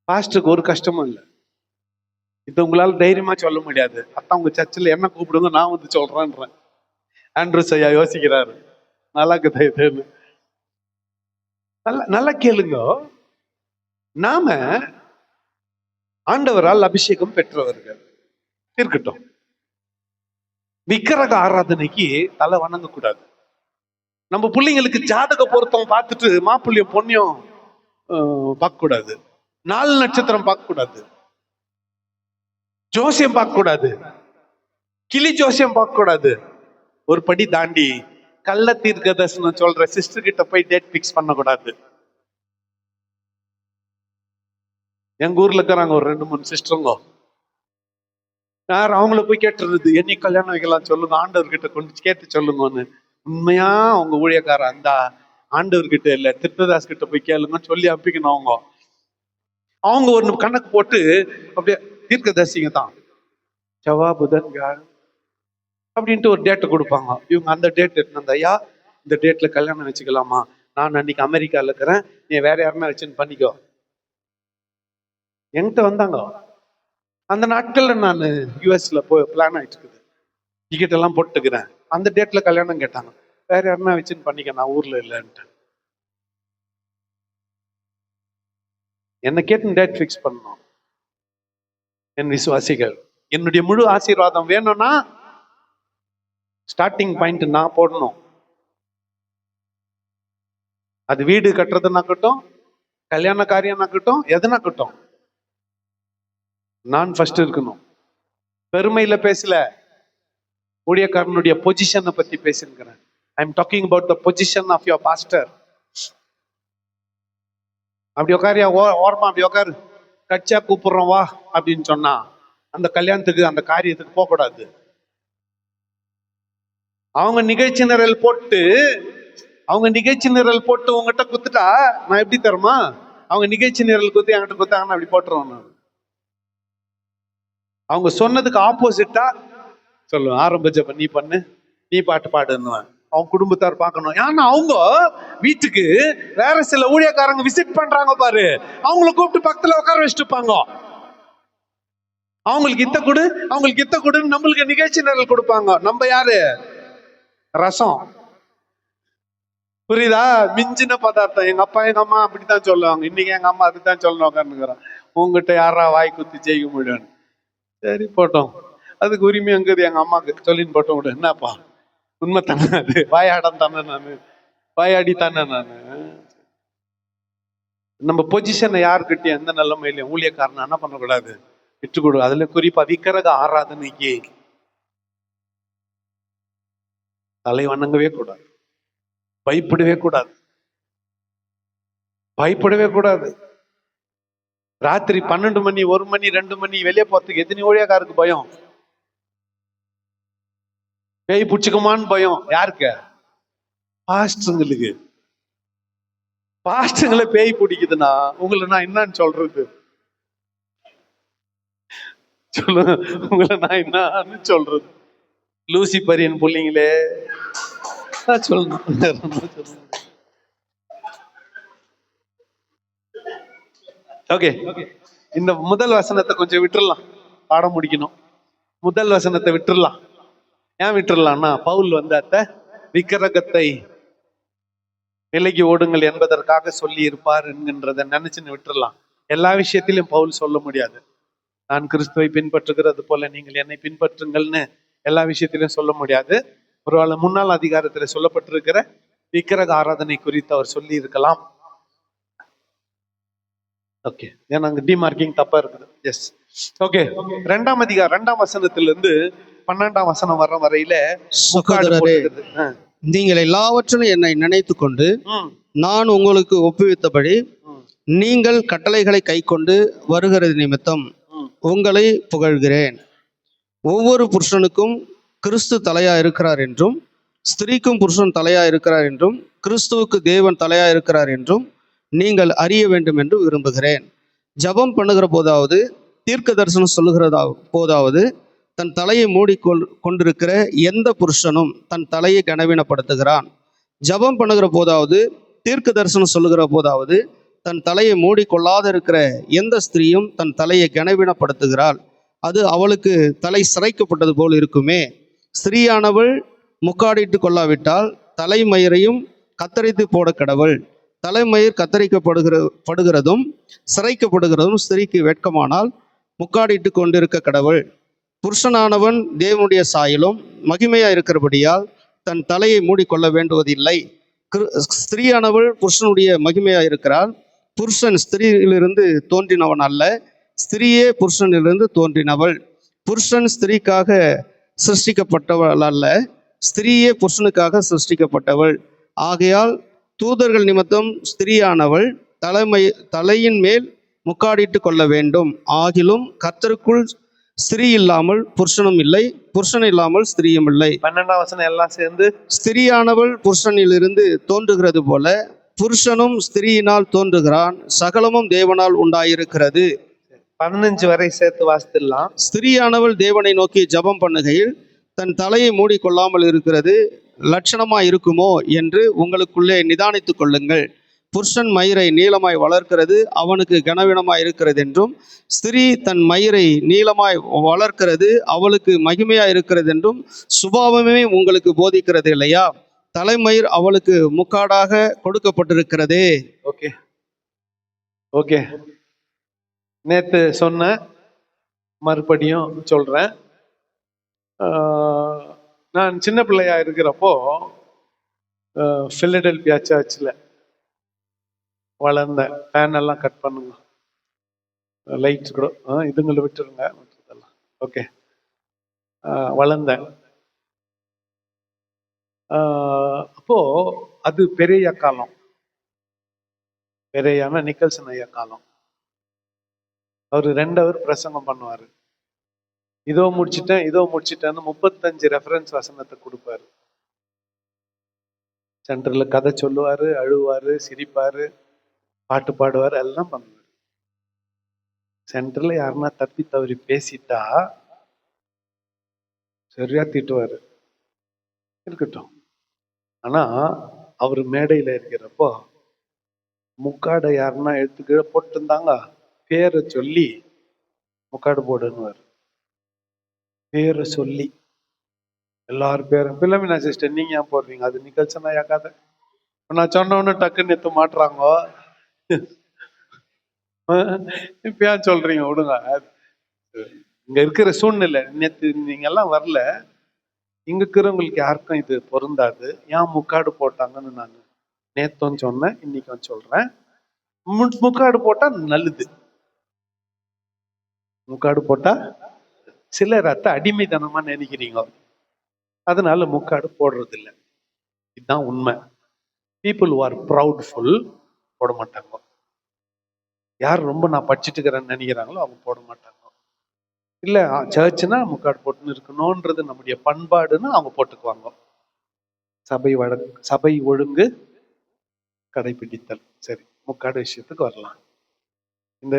பாஸ்டருக்கு ஒரு கஷ்டமும் இல்லை. இது உங்களால தைரியமா சொல்ல முடியாது. அத்தான் உங்க சர்ச்சில் என்ன கூப்பிடுங்க நான் வந்து சொல்றேன்றேன். ஆண்ட்ரூஸ் ஐயா யோசிக்கிறாரு. நல்லா இருக்குது. நல்லா கேளுங்க. நாம ஆண்டவரால் அபிஷேகம் பெற்றவர்கள் இருக்கட்டும். விக்கிரக ஆராதனைக்கு தலை வணங்க கூடாது. நம்ம பிள்ளைங்களுக்கு ஜாதக பொருத்தம் பார்த்துட்டு மாப்பிள்ளையும் பொண்ணையும் பார்க்க கூடாது. 4 நட்சத்திரம் பார்க்க கூடாது. ஜோசியம் பார்க்க கூடாது. கிளி ஜோசியம் பார்க்க கூடாது. ஒரு படி தாண்டி கள்ள தீர்க்க தரிசனம் சொல்ற சிஸ்டர் கிட்ட போய் டேட் பிக்ஸ் பண்ணக்கூடாது. எங்க ஊர்ல இருக்கிறாங்க ஒரு 2-3 சிஸ்டருங்க. யார் அவங்கள போய் கேட்டுறது, என்னை கல்யாணம் வைக்கலாம் சொல்லுங்க, ஆண்டவர்கிட்ட கொண்டு கேட்டு சொல்லுங்கன்னு. உண்மையா அவங்க ஊழியக்காரன் அந்த ஆண்டவர்கிட்ட இல்ல திருத்ததாஸ் கிட்ட போய் கேளுங்கன்னு சொல்லி அப்பிக்கணும். அவங்க ஒரு கணக்கு போட்டு அப்படியே தீர்க்கதரிசிங்க தான் செவ்வாய் புதன் வியாழன் அப்படின்ட்டு ஒரு டேட்டை கொடுப்பாங்க. இவங்க அந்த டேட் எடுத்து, ஐயா இந்த டேட்ல கல்யாணம் வச்சுக்கலாமா, நான் அன்னைக்கு அமெரிக்கால இருக்கிறேன், நீ வேற யாருன்னா வச்சுன்னு பண்ணிக்கோ. என்கிட்ட வந்தாங்க. அந்த நாட்கள்ல நான் யூஎஸ்ல போய் பிளான் ஆயிட்டு இருக்குது, டிக்கெட் எல்லாம் போட்டுக்கிறேன். அந்த டேட்ல கல்யாணம் கேட்டாங்க, வேற யாருன்னா வச்சுன்னு பண்ணிக்க, நான் ஊர்ல இல்லைன்ட்டு. என்ன கேட்டு டேட் ஃபிக்ஸ் பண்ணணும். என் விசுவாசிகள், என்னுடைய முழு ஆசீர்வாதம் வேணும்னா ஸ்டார்டிங் பாயிண்ட் நான் போடணும். அது வீடு கட்டுறதுனாக்கட்டும், கல்யாண காரியம்னாக்கட்டும், எதுனாக்கட்டும், நான் ஃபர்ஸ்ட் இருக்கணும். பெருமையில பேசல, ஊழியக்காரனுடைய பொசிஷனை பத்தி பேசிருக்கிறேன். I am talking about the position of your pastor. அப்படி உட்காரியா, ஓரமா அப்படி உட்காரு, கட்சியா கூப்பிடுறோம் வா அப்படின்னு சொன்னா அந்த கல்யாணத்துக்கு அந்த காரியத்துக்கு போக கூடாது. அவங்க நிகழ்ச்சி நிரல் போட்டு உங்ககிட்ட குத்துட்டா நான் எப்படி தருமா? அவங்க நிகழ்ச்சி நிரல் குத்து என்கிட்ட குத்தாங்கன்னா அப்படி போட்டுருவோம். நான் அவங்க சொன்னதுக்கு ஆப்போசிட்டா சொல்லுவேன், ஆரம்ப ஜெபம் நீ பண்ணு, நீ பாட்டு பாடுன்னுவேன். அவங்க குடும்பத்தார் பார்க்கணும். ஏன்னா அவங்க வீட்டுக்கு வேற சில ஊழியக்காரங்க விசிட் பண்றாங்க பாரு, அவங்களை கூப்பிட்டு பக்கத்துல உட்கார வச்சுட்டுப்பாங்க. அவங்களுக்கு இத்த கொடுன்னு நம்மளுக்கு நிகழ்ச்சி நிரல் கொடுப்பாங்க. நம்ம யாரு? ரசம். புரியுதா? மிஞ்சின பதார்த்தம். எங்க அப்பா எங்க அம்மா அப்படித்தான் சொல்லுவாங்க, இன்னைக்கு எங்க அம்மா அதுதான் சொல்லணும் உட்காந்துக்கிறேன். உங்ககிட்ட யாரா வாய் குத்தி ஜெயிக்க முடியும்? சரி போட்டோம், அதுக்கு உரிமை அங்குது எங்க அம்மாக்கு, சொல்லின்னு போட்டோம் விடு. என்னப்பா உண்மை தானே அது? வாயாடம் தானே நானு, வாயாடி தானே நானு. நம்ம பொசிஷனை யாருக்கிட்டையும் எந்த நிலைமையிலையும் ஊழியக்காரன் என்ன பண்ணக்கூடாது, விட்டு கொடு. அதுல குறிப்பா விக்கிரக ஆராதனைக்கு தலை வணங்கவே கூடாது, பயப்படவே கூடாது. ராத்திரி 12 மணி 1 மணி 2 மணி வெளியே போறதுக்கு எத்தனை ஊழியக்காருக்கு பயம்? பேய் பிடிச்சுக்குமான்னு பயம். யாருக்கு? பாஸ்டருங்களுக்கு. பாஸ்டருங்களை பேய் பிடிக்குதுன்னா உங்களை நான் என்னன்னு சொல்றது? சொல்லுங்க, உங்களை நான் என்னன்னு சொல்றது? லூசிபரியன் புள்ளிங்களே சொல்லணும். ஓகே, இந்த முதல் வசனத்தை கொஞ்சம் விட்டுறலாம், பாடம் முடிக்கணும். முதல் வசனத்தை விட்டுறலாம். ஏன் விட்டுறலாம்னா, பவுல் அத்த விக்கிரகத்தை விலகி ஓடுங்கள் என்பதற்காக சொல்லி இருப்பார் என்கின்றத நினைச்சுன்னு விட்டுறலாம். எல்லா விஷயத்திலும் பவுல் சொல்ல முடியாது, நான் கிறிஸ்துவை பின்பற்றுகிறது போல நீங்கள் என்னை பின்பற்றுங்கள்னு எல்லா விஷயத்திலும் சொல்ல முடியாது. ஒருவேளை முன்னாள் அதிகாரத்துல சொல்லப்பட்டிருக்கிற விக்கிரக ஆராதனை குறித்து அவர் சொல்லி இருக்கலாம். ஓகே, ஏன்னா அங்க டிமார்க்கிங் தப்பா இருக்குது. Yes, okay. 2ஆம் அதிகாரம் 2ஆம் வசனத்திலிருந்து 12ஆம் வசனம் வர்ற வரையில, நீங்கள் எல்லாவற்றிலும் என்னை நினைத்து கொண்டு நான் உங்களுக்கு ஒப்புவித்தபடி நீங்கள் கட்டளைகளை கை கொண்டு வருகிறது நிமித்தம் உங்களை புகழ்கிறேன். ஒவ்வொரு புருஷனுக்கும் கிறிஸ்து தலையா இருக்கிறார் என்றும், ஸ்திரீக்கும் புருஷன் தலையா இருக்கிறார் என்றும், கிறிஸ்துவுக்கு தேவன் தலையா இருக்கிறார் என்றும் நீங்கள் அறிய வேண்டும் என்று விரும்புகிறேன். ஜபம் பண்ணுகிற போதாவது, தீர்க்க தரிசனம் சொல்லுகிறதா போதாவது, தன் தலையை கொண்டிருக்கிற எந்த புருஷனும் தன் தலையை கனவீனப்படுத்துகிறான். ஜபம் பண்ணுகிற போதாவது, தீர்க்க தரிசனம் சொல்லுகிற போதாவது, தன் தலையை மூடிக்கொள்ளாத இருக்கிற எந்த ஸ்திரீயும் தன் தலையை கனவீனப்படுத்துகிறாள். அது அவளுக்கு தலை சிரைக்கப்பட்டது போல் இருக்குமே. ஸ்திரீயானவள் முக்காடிட்டு கொள்ளாவிட்டால் தலைமயிரையும் கத்தரித்து போட கடவுள். தலைமயிர் கத்தரிக்கப்படுகிறதும் சிரைக்கப்படுகிறதும் ஸ்திரீக்கு வெட்கமானால் முக்காடிட்டு கொண்டிருக்க கடவுள். புருஷனானவன் தேவனுடைய சாயலும் மகிமையா இருக்கிறபடியால் தன் தலையை மூடிக்கொள்ள வேண்டுவதில்லை. ஸ்திரீயானவள் புருஷனுடைய மகிமையா இருக்கிறாள். புருஷன் ஸ்திரீயிலிருந்து தோன்றினவன் அல்ல, ஸ்திரீயே புருஷனிலிருந்து தோன்றினவள். புருஷன் ஸ்திரீக்காக சிருஷ்டிக்கப்பட்டவள் அல்ல, ஸ்திரீயே புருஷனுக்காக சிருஷ்டிக்கப்பட்டவள். ஆகையால் தூதர்கள் நிமித்தம் ஸ்திரீயானவள் தலையின் மேல் முக்காடிட்டு கொள்ள வேண்டும். ஆகிலும் கர்த்தருக்குள் ஸ்திரீ இல்லாமல் புருஷனும் இல்லை, புருஷன் இல்லாமல் ஸ்திரீயும் இல்லை. 12ஆம் வசனம் எல்லாம் சேர்ந்து, ஸ்திரீயானவள் புருஷனிலிருந்து தோன்றுகிறது போல புருஷனும் ஸ்திரீயினால் தோன்றுகிறான். சகலமும் தேவனால் உண்டாயிருக்கிறது. 15 வரை சேர்த்து வாசித்துடலாம். ஸ்திரீயானவள் தேவனை நோக்கி ஜெபம் பண்ணுகையில் தன் தலையை மூடிக்கொள்ளாமல் இருக்கிறது லட்சணமாய் இருக்குமோ என்று உங்களுக்குள்ளே நிதானித்துக் கொள்ளுங்கள். புருஷன் மயிரை நீளமாய் வளர்க்கிறது அவனுக்கு கனவீனமாய் இருக்கிறது என்றும், ஸ்திரீ தன் மயிரை நீளமாய் வளர்க்கிறது அவளுக்கு மகிமையாய் இருக்கிறது என்றும் சுபாவமே உங்களுக்கு போதிக்கிறது இல்லையா? தலைமயிர் அவளுக்கு முக்காடாக கொடுக்கப்பட்டிருக்கிறதே. ஓகே ஓகே, நேத்து சொன்ன மறுபடியும் சொல்றேன். நான் சின்ன பிள்ளையா இருக்கிறப்போ பிலடெல்பியா சர்ச்சில் வளர்ந்தேன். ஃபேன் எல்லாம் கட் பண்ணுங்க, லைட்ஸ் கூட இதுங்களை விட்டுருங்க, விட்டுறதெல்லாம் ஓகே. வளர்ந்தேன். அப்போ அது பெரிய காலம், பெரியான நிக்கல்சன் ஐயா காலம். அவர் 2 hour பிரசங்கம் பண்ணுவாரு. இதோ முடிச்சிட்டேன்னு 35 ரெஃபரன்ஸ் வசனத்தை கொடுப்பாரு. சென்டர்ல கதை சொல்லுவாரு, அழுவாரு, சிரிப்பாரு, பாட்டு பாடுவாரு, எல்லாம் பண்ணுவாரு. சென்டர்ல யாருன்னா தப்பி தவறி பேசிட்டா சரியா திட்டுவாரு, இருக்கட்டும். ஆனா அவர் மேடையில இருக்கிறப்போ முக்காடை யாருன்னா எடுத்துக்க போட்டுருந்தாங்க, பேரை சொல்லி முக்காடு போடுன்னுவாரு. பேரை சொல்லி எல்லாரும் பேரும், பிலமினா சிஸ்டர் நீங்க ஏன் போடுறீங்க, அது நிகழ்ச்சனா யாக்காத. நான் சொன்னவொன்னு டக்குன்னு எத்து மாட்டுறாங்க, இப்ப ஏன் சொல்றீங்க, விடுங்க. இங்க இருக்கிற சூழ்நிலை, நேத்து நீங்க எல்லாம் வரல, இங்க இருக்கிறவங்களுக்கு யாருக்கும் இது பொருந்தாது. ஏன் முக்காடு போட்டாங்கன்னு நான் நேத்தும் சொன்னேன், இன்னைக்கும் சொல்றேன். முக்காடு போட்டா நல்லது. முக்காடு போட்டா சிலர் அத்தை அடிமைத்தனமா நினைக்கிறீங்க, அதனால முக்காடு போடுறது இல்லை. இதுதான் உண்மை. பீப்புள் ஆர் ப்ரௌட்ஃபுல் போட மாட்டாங்க. யார் ரொம்ப நான் படிச்சுட்டு இருக்கிறேன்னு நினைக்கிறாங்களோ அவங்க போட மாட்டாங்க. இல்ல சர்ச்சுனா முக்காடு போட்டுன்னு இருக்கணும்ன்றது நம்முடைய பண்பாடுன்னு அவங்க போட்டுக்குவாங்க. சபை ஒழுங்கு கடைபிடித்தல். சரி, முக்காடு விஷயத்துக்கு வரலாம். இந்த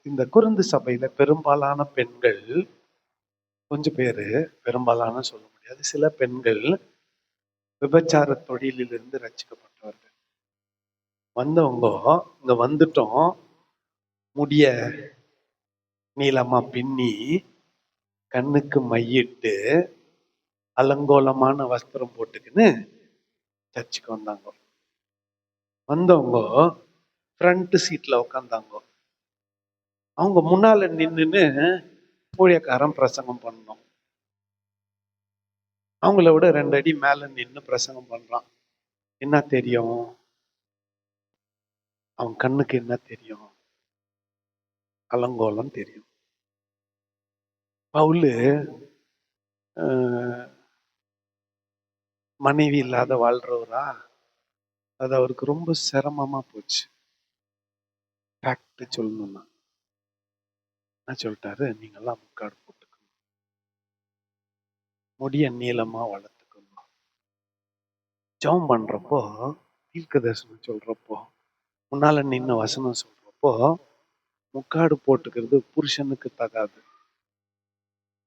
இந்த குருந்து சபையில பெரும்பாலான பெண்கள், கொஞ்சம் பேரு, பெரும்பாலான சொல்ல முடியாது, சில பெண்கள் விபச்சார தொழிலிலிருந்து ரட்சிக்கப்பட்டவர்கள். வந்தவங்க இங்க வந்துட்டோம், முடிய நீளமா பின்னி கண்ணுக்கு மையிட்டு அலங்கோலமான வஸ்திரம் போட்டுக்கின்னு சர்ச்சுக்கு வந்தாங்க. வந்தவங்க ஃப்ரண்ட் சீட்ல உட்காந்தாங்க. அவங்க முன்னால நின்னுன்னு ஊழியக்காரன் பிரசங்கம் பண்ணோம். அவங்கள விட 2 அடி மேல நின்று பிரசங்கம் பண்றான். என்ன தெரியும் அவன் கண்ணுக்கு? என்ன தெரியும்? அலங்கோலம் தெரியும். பவுலு மனைவி இல்லாத வாழ்றவரா? அது அவருக்கு ரொம்ப சிரமமா போச்சு. ஃபேக்ட் சொல்லணும்னா என்ன சொல்லிட்டாரு, நீங்கெல்லாம் முக்காடு போட்டுக்கணும், முடிய நீளமா வளர்த்துக்கணும். ஜெபம் பண்றப்போ, தீர்க்க தரிசனம் சொல்றப்போ, முன்னால நின்று வசனம் சொல்றப்போ, முக்காடு போட்டுக்கிறது புருஷனுக்கு தகாது.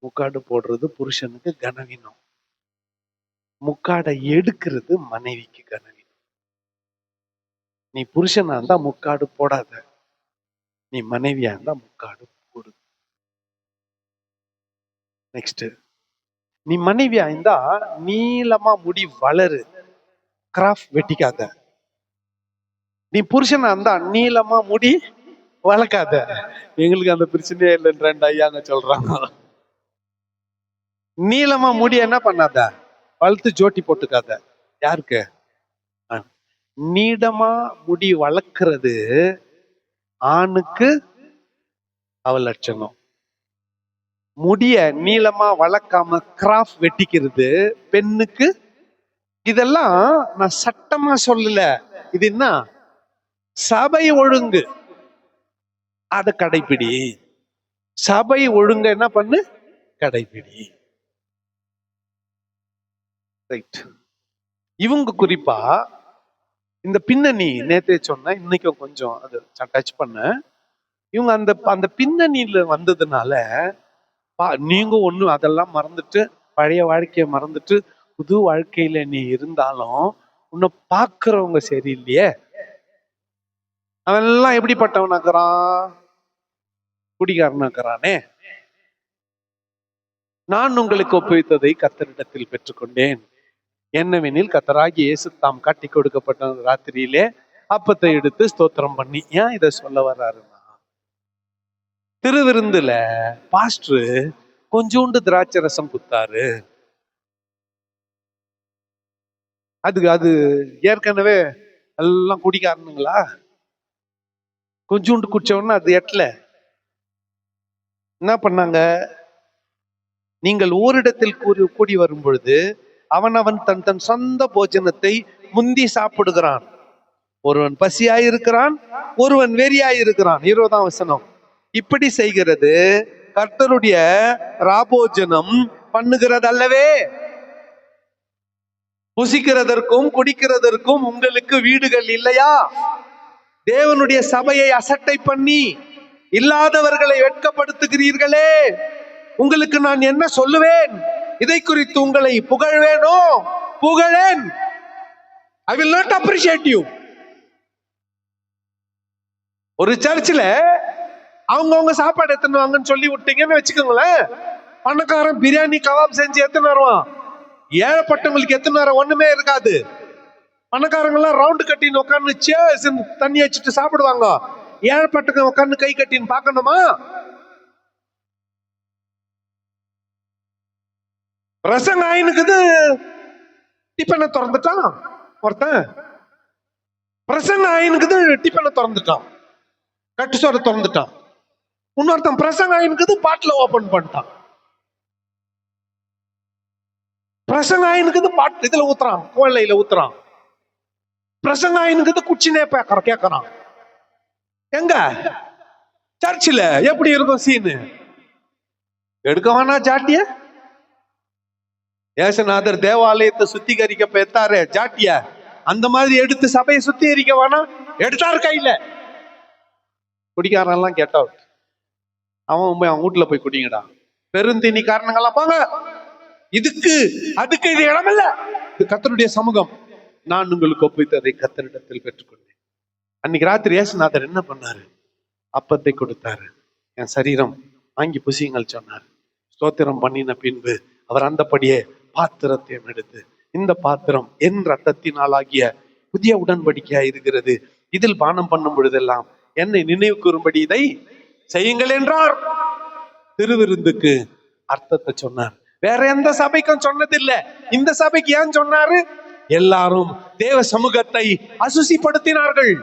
முக்காடு போடுறது புருஷனுக்கு கனவீனம். முக்காடை எடுக்கிறது மனைவிக்கு கனவீனம். நீ புருஷனா இருந்தா முக்காடு போடாத, நீ மனைவியா இருந்தா முக்காடு போடு. நெக்ஸ்ட், நீ மனைவியா இருந்தா நீளமா முடி வளரு, கிராஃப் வெட்டிக்காத. நீ புருஷனா இருந்தா நீளமா முடி வளர்க்காத. எங்களுக்கு அந்த பிரச்சனையே இல்லைன்னு 2 ஐயாங்க சொல்றாங்க. நீளமா முடி என்ன பண்ணாத, வளர்த்து ஜோட்டி போட்டுக்காத. யாருக்கு? நீளமா முடி வளர்க்கிறது ஆணுக்கு அவ லட்சணம். முடிய நீளமா வளர்க்காம கிராஃப் வெட்டிக்கிறது பெண்ணுக்கு. இதெல்லாம் நான் சட்டமா சொல்லல, இது என்ன சபை ஒழுங்கு, அதை கடைபிடி. சபை ஒழுங்க என்ன பண்ணு, கடைபிடி. ரைட். இவங்க குறிப்பா இந்த பின்னணி நேத்தே சொன்ன, இன்னைக்கும் கொஞ்சம் அது டச் பண்ண. இவங்க அந்த அந்த பின்னணியில வந்ததுனால நீங்க ஒண்ணு அதெல்லாம் மறந்துட்டு பழைய வாழ்க்கைய மறந்துட்டு புது வாழ்க்கையில நீ இருந்தாலும் உன்னை பாக்குறவங்க சரியில்லையே. அவெல்லாம் எப்படிப்பட்டவனாக்குறான், குடிகாரனாக்குறானே. நான் உங்களுக்கு ஒப்புவித்ததை கர்த்தரிடத்தில் பெற்றுக்கொண்டேன். என்னவெனில் கர்த்தராகிய இயேசு தாம் காட்டி கொடுக்கப்பட்ட ராத்திரியிலே அப்பத்தை எடுத்து ஸ்தோத்திரம் பண்ணி. ஏன் இதை சொல்ல வர்றாருன்னா, திருவிருந்துல பாஸ்டர் கொஞ்சோண்டு திராட்சை ரசம் குத்தாரு. அது ஏற்கனவே எல்லாம் குடிக்காரனுங்களா, கொஞ்சோண்டு குடிச்சவொன்னு அது எட்டல. என்ன பண்ணாங்க, நீங்கள் ஓரிடத்தில் கூடி வரும் பொழுது அவன் தன் தன் சொந்த போஜனத்தை முந்தி சாப்பிடுகிறான். ஒருவன் பசியாயிருக்கிறான், ஒருவன் வெறியாயிருக்கிறான். 20ஆம் வசனம். இப்படி செய்கிறது கர்த்தருடைய ராபோஜனம் பண்ணுகிறது அல்லவே. புசிக்கிறதற்கும் குடிக்கிறதற்கும் உங்களுக்கு வீடுகள் இல்லையா? தேவனுடைய சபையை அசட்டை பண்ணி இல்லாதவர்களை வெட்கப்படுத்துகிறீர்களே. உங்களுக்கு நான் என்ன சொல்லுவேன்? இதை குறித்து உங்களை புகழ்வேனோ? புகழேன். I will not appreciate you. ஒரு சர்ச்சில் அவங்க சாப்பாடு எத்தனை வாங்கன்னு சொல்லி விட்டீங்கன்னு வச்சுக்கோங்களேன், பணக்காரன் பிரியாணி கபாப் செஞ்சு எத்தனை வருவான், ஏழைப்பட்டவங்களுக்கு எத்தனை நேரம் ஒண்ணுமே இருக்காது. பணக்காரங்க எல்லாம் ரவுண்டு கட்டின்னு உட்காந்து சேர்ஸ் தண்ணி வச்சுட்டு சாப்பிடுவாங்க. ஏழைப்பட்டவங்க உட்காந்து கை கட்டின்னு பார்க்கணுமா? பிரசங்க ஆயினுக்குது டிப்பனை திறந்துட்டான் ஒருத்தன். பிரசங்க ஆயினுக்குது டிப்பனை திறந்துட்டான், கட்டு சோற திறந்துட்டான். இன்னொருத்தன் பிரசங்க ஆயினுக்குது பாட்டில் ஓபன் பண்ணிட்டான். பிரசங்க ஆயினுக்குது பாட்டு இதுல ஊத்துறான், கோலையில ஊத்துறான். பிரசங்க ஆயினுக்குது குச்சினே கேட்கறான். எங்க சர்ச்சில் எப்படி இருக்கும் சீனு? எடுக்க வேணா ஜாட்டிய. ஏசுநாதர் தேவாலயத்தை சுத்திகரிக்க பெத்தாரு ஜாட்டிய, அந்த மாதிரி எடுத்து சபையை சுத்திகரிக்க வேணா, எடுத்தாரு கையில. குடிக்காரன் எல்லாம் கெட் அவுட். அவன் போய் அவன் வீட்டுல போய் குடிங்கடா. பெருந்தினி காரணங்கள்லாம் போங்க. இதுக்கு அதுக்கு இது இடமில்ல. இது கர்த்தருடைய சமூகம். நான் உங்களுக்கு ஒப்புவித்ததை கர்த்தரிடத்தில் பெற்றுக்கொண்டேன். அன்னைக்கு ராத்திரி ஏசுநாதர் என்ன பண்ணாரு? அப்பத்தை கொடுத்தாரு. என் சரீரம் வாங்கி புசியுங்கள் சொன்னார். ஸ்தோத்திரம் பண்ணின பின்பு அவர் அந்தபடியே பாத்திரத்தையும் எடுத்து, இந்த பாத்திரம் என் ரத்தத்தினாலாகிய புதிய உடன்படிக்கையா இருக்கிறது, இதில் பானம் பண்ணும் பொழுதெல்லாம் என்னை நினைவு கூறும்படி இதை செய்யுங்கள் என்றார். திருவிருந்துக்கு அர்த்தத்தை சொன்னார். வேற எந்த சபைக்கும் சொன்னதில்லை. இந்த சபைக்கு ஏன் சொன்னாரு? எல்லாரும் தேவ சமூகத்தை அசுசிப்படுத்தினார்கள்.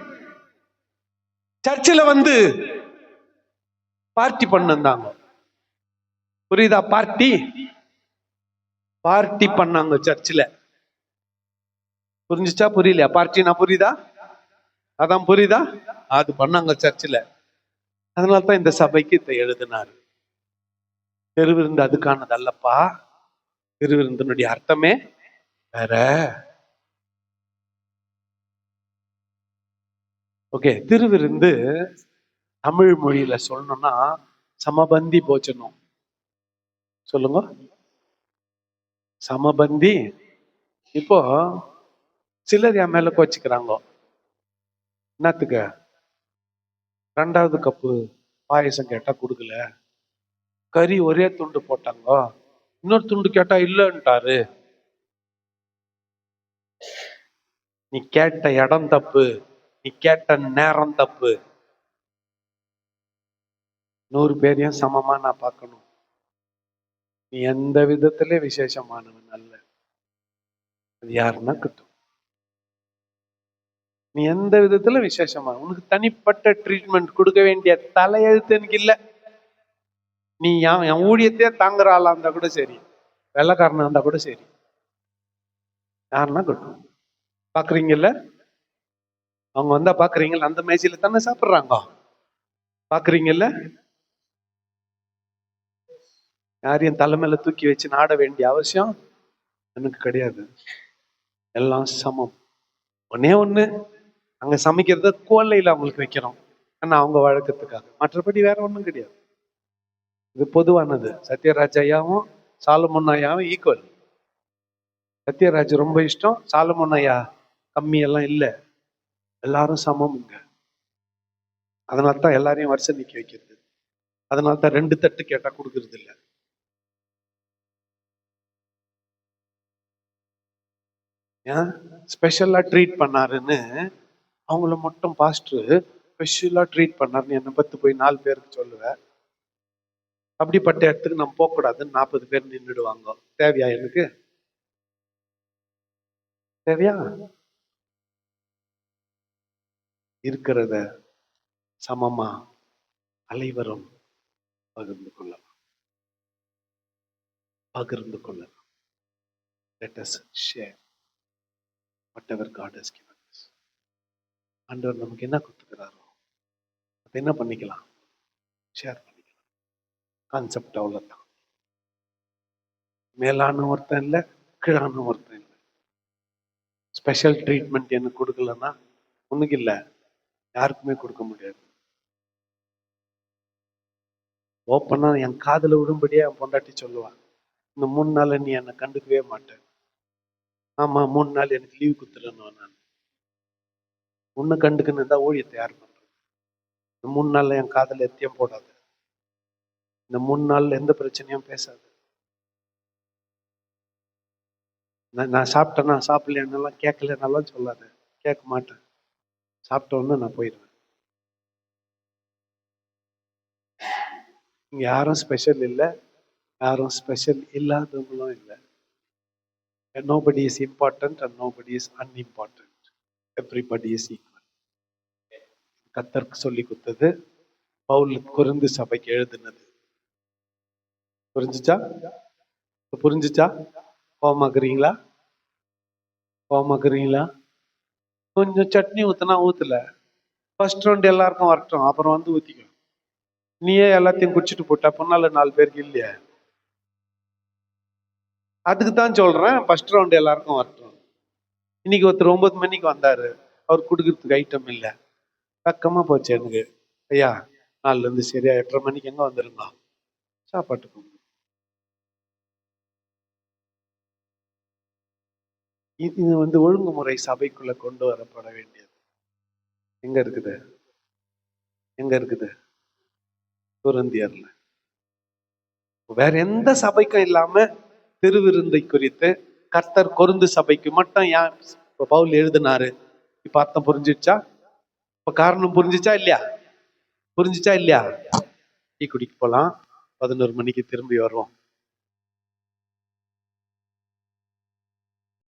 சர்ச்சில் வந்து பார்ட்டி பண்ணாங்க. புரியுதா? பார்ட்டி பண்ணாங்க சர்ச்சில். புரிஞ்சுச்சா? புரியலையா? பார்ட்டினா புரியுதா? அதான் புரியுதா? அது பண்ணாங்க சர்ச்சில். அதனால்தான் இந்த சபைக்கு இதை எழுதினார். திருவிருந்து அதுக்கானது அல்லப்பா. திருவிருந்தினுடைய அர்த்தமே வேற. ஓகே, திருவிருந்து தமிழ் மொழியில சொல்லணும்னா சமபந்தி போஜனம். சொல்லுங்க, சமபந்தி. இப்போ சிலர் என் மேல கோச்சிக்கிறாங்க. என்னத்துக்கு 2வது கப்பு பாயசம் கேட்டா கொடுக்கல, கறி ஒரே துண்டு போட்டாங்க, இன்னொரு துண்டு கேட்டா இல்லைன்ட்டாரு. நீ கேட்ட இடம் தப்பு, நீ கேட்ட நேரம் தப்பு. 100 பேரையும் சமமா நான் பார்க்கணும். நீ எந்த விதத்திலே விசேஷமானவன் அல்ல. அது யாருன்னா கிட்டும். நீ எந்த விதத்துல விசேஷமான, உனக்கு தனிப்பட்ட ட்ரீட்மெண்ட் கொடுக்க வேண்டிய தலையெழுத்து எனக்கு இல்லை. நீ என் ஊழியத்தையே தாங்குற ஆளா இருந்தா கூட சரி, வெள்ளைக்காரனா இருந்தா கூட சரி, யாருன்னா கட்டும். பாக்குறீங்கல்ல, அவங்க வந்தா பாக்குறீங்கல்ல, அந்த மேஜையில தானே சாப்பிடுறாங்க. பாக்குறீங்கல்ல, யாரையும் தலைமையில தூக்கி வச்சு நாட வேண்டிய அவசியம் எனக்கு கிடையாது. எல்லாம் சமம். ஒன்னே ஒண்ணு, அங்க சமைக்கிறத கோல்லையில அவங்களுக்கு வைக்கிறோம், ஆனா அவங்க வழக்கத்துக்காக. மற்றபடி வேற ஒண்ணும் கிடையாது. இது பொதுவானது. சத்யராஜ் ஐயாவும் சாலமன் ஐயாவும் ஈக்குவல். சத்யராஜ் ரொம்ப இஷ்டம், சாலமன் ஐயா கம்மி எல்லாம் இல்லை, எல்லாரும் சமம்ங்க. அதனால்தான் எல்லாரையும் வருஷம் நிக்க வைக்கிறது. அதனால்தான் 2 தட்டு கேட்டா கொடுக்கறது இல்லை. ஏன் ஸ்பெஷலா ட்ரீட் பண்ணாருன்னு அவங்கள மட்டும் பாஸ்டர் ஸ்பெஷலா ட்ரீட் பண்ணாருன்னு என்னை பத்தி போய் 4 பேருக்கு சொல்லுவேன். அப்படிப்பட்ட இடத்துக்கு நம்ம போகக்கூடாதுன்னு 40 பேர் நின்றுடுவாங்க. தேவையா? எனக்கு தேவையா? இருக்கிறத சமமா அனைவரும் பகிர்ந்து கொள்ளலாம். பகிர்ந்து கொள்ளலாம். Let us share whatever God has given us. ஆண்டவர் நமக்கு என்ன கொடுத்துக்கிறாரோ அதை என்ன பண்ணிக்கலாம்? ஷேர் பண்ணிக்கலாம். கான்செப்ட் அவ்வளவுதான். மேலான ஒருத்தன் இல்லை, கீழான ஒருத்தன் இல்லை. ஸ்பெஷல் ட்ரீட்மெண்ட் எனக்கு கொடுக்கலன்னா ஒண்ணுக்கு இல்லை, யாருக்குமே கொடுக்க முடியாது. ஓப்பனா என் காதுல விடும்படியா என் பொண்டாட்டி சொல்லுவான், இந்த 3 நாள் நீ என்னை கண்டுக்கவே மாட்டேன். ஆமா, 3 நாள் எனக்கு லீவ் கொடுத்துருன்னு. நான் உன்னை கண்டுக்குன்னு இருந்தா ஊழியத்தை யார் பண்றது? இந்த 3 நாள்ல என் காதுல எத்தியம் போடாது. இந்த 3 நாள்ல எந்த பிரச்சனையும் பேசாது. நான் சாப்பிட்டேன்னா சாப்பிடலன்னாலும் கேட்கலன்னாலும் சொல்லாது. கேட்க மாட்டேன். சாப்பிட்ட உடனே நான் போயிடுவேன். இங்க யாரும் ஸ்பெஷல் இல்லை, யாரும் ஸ்பெஷல் இல்லாதவங்களும் இல்லை. Nobody is important and nobody is unimportant. Everybody is equal. கர்த்தருக்கு சொல்லி கொடுத்தது, பவுல் கொரிந்து சபைக்கு எழுதுனது. புரிஞ்சுச்சா? புரிஞ்சுச்சா? கோவமாக்குறீங்களா? கோவமாக்குறீங்களா? கொஞ்சம் சட்னி ஊத்துனா ஊத்துல, ஃபர்ஸ்ட் ரவுண்ட் எல்லாருக்கும் வரட்டும், அப்புறம் வந்து ஊத்திக்கும். நீயே எல்லாத்தையும் குடிச்சிட்டு போட்டா பொண்ணால 4 பேருக்கு இல்லையா? அதுக்கு தான் சொல்றேன், ஃபர்ஸ்ட் ரவுண்ட் எல்லாருக்கும் வரட்டும். இன்னைக்கு ஒருத்தர் 9 மணிக்கு வந்தாரு, அவர் குடுக்கறதுக்கு ஐட்டம் இல்லை. பக்கமா போச்சு எனக்கு. ஐயா, 4ல இருந்து சரியா 8:30 மணிக்கு எங்க வந்துருங்க சாப்பாட்டுக்கு. இது ஒழுங்குமுறை சபைக்குள்ள கொண்டு வரப்பட வேண்டியது. எங்க இருக்குது? எங்க இருக்குது? கொரிந்தியர்ல. வேற எந்த சபைக்கும் இல்லாம திருவிருந்தை குறித்து கர்த்தர் கொரிந்து சபைக்கு மட்டும் ஏன் பவுல் எழுதினாரு? இப்ப அர்த்தம் புரிஞ்சிச்சா? இப்ப காரணம் புரிஞ்சிச்சா இல்லையா? புரிஞ்சிச்சா இல்லையா? டீ குடிக்க போலாம், 11 மணிக்கு திரும்பி வருவோம்.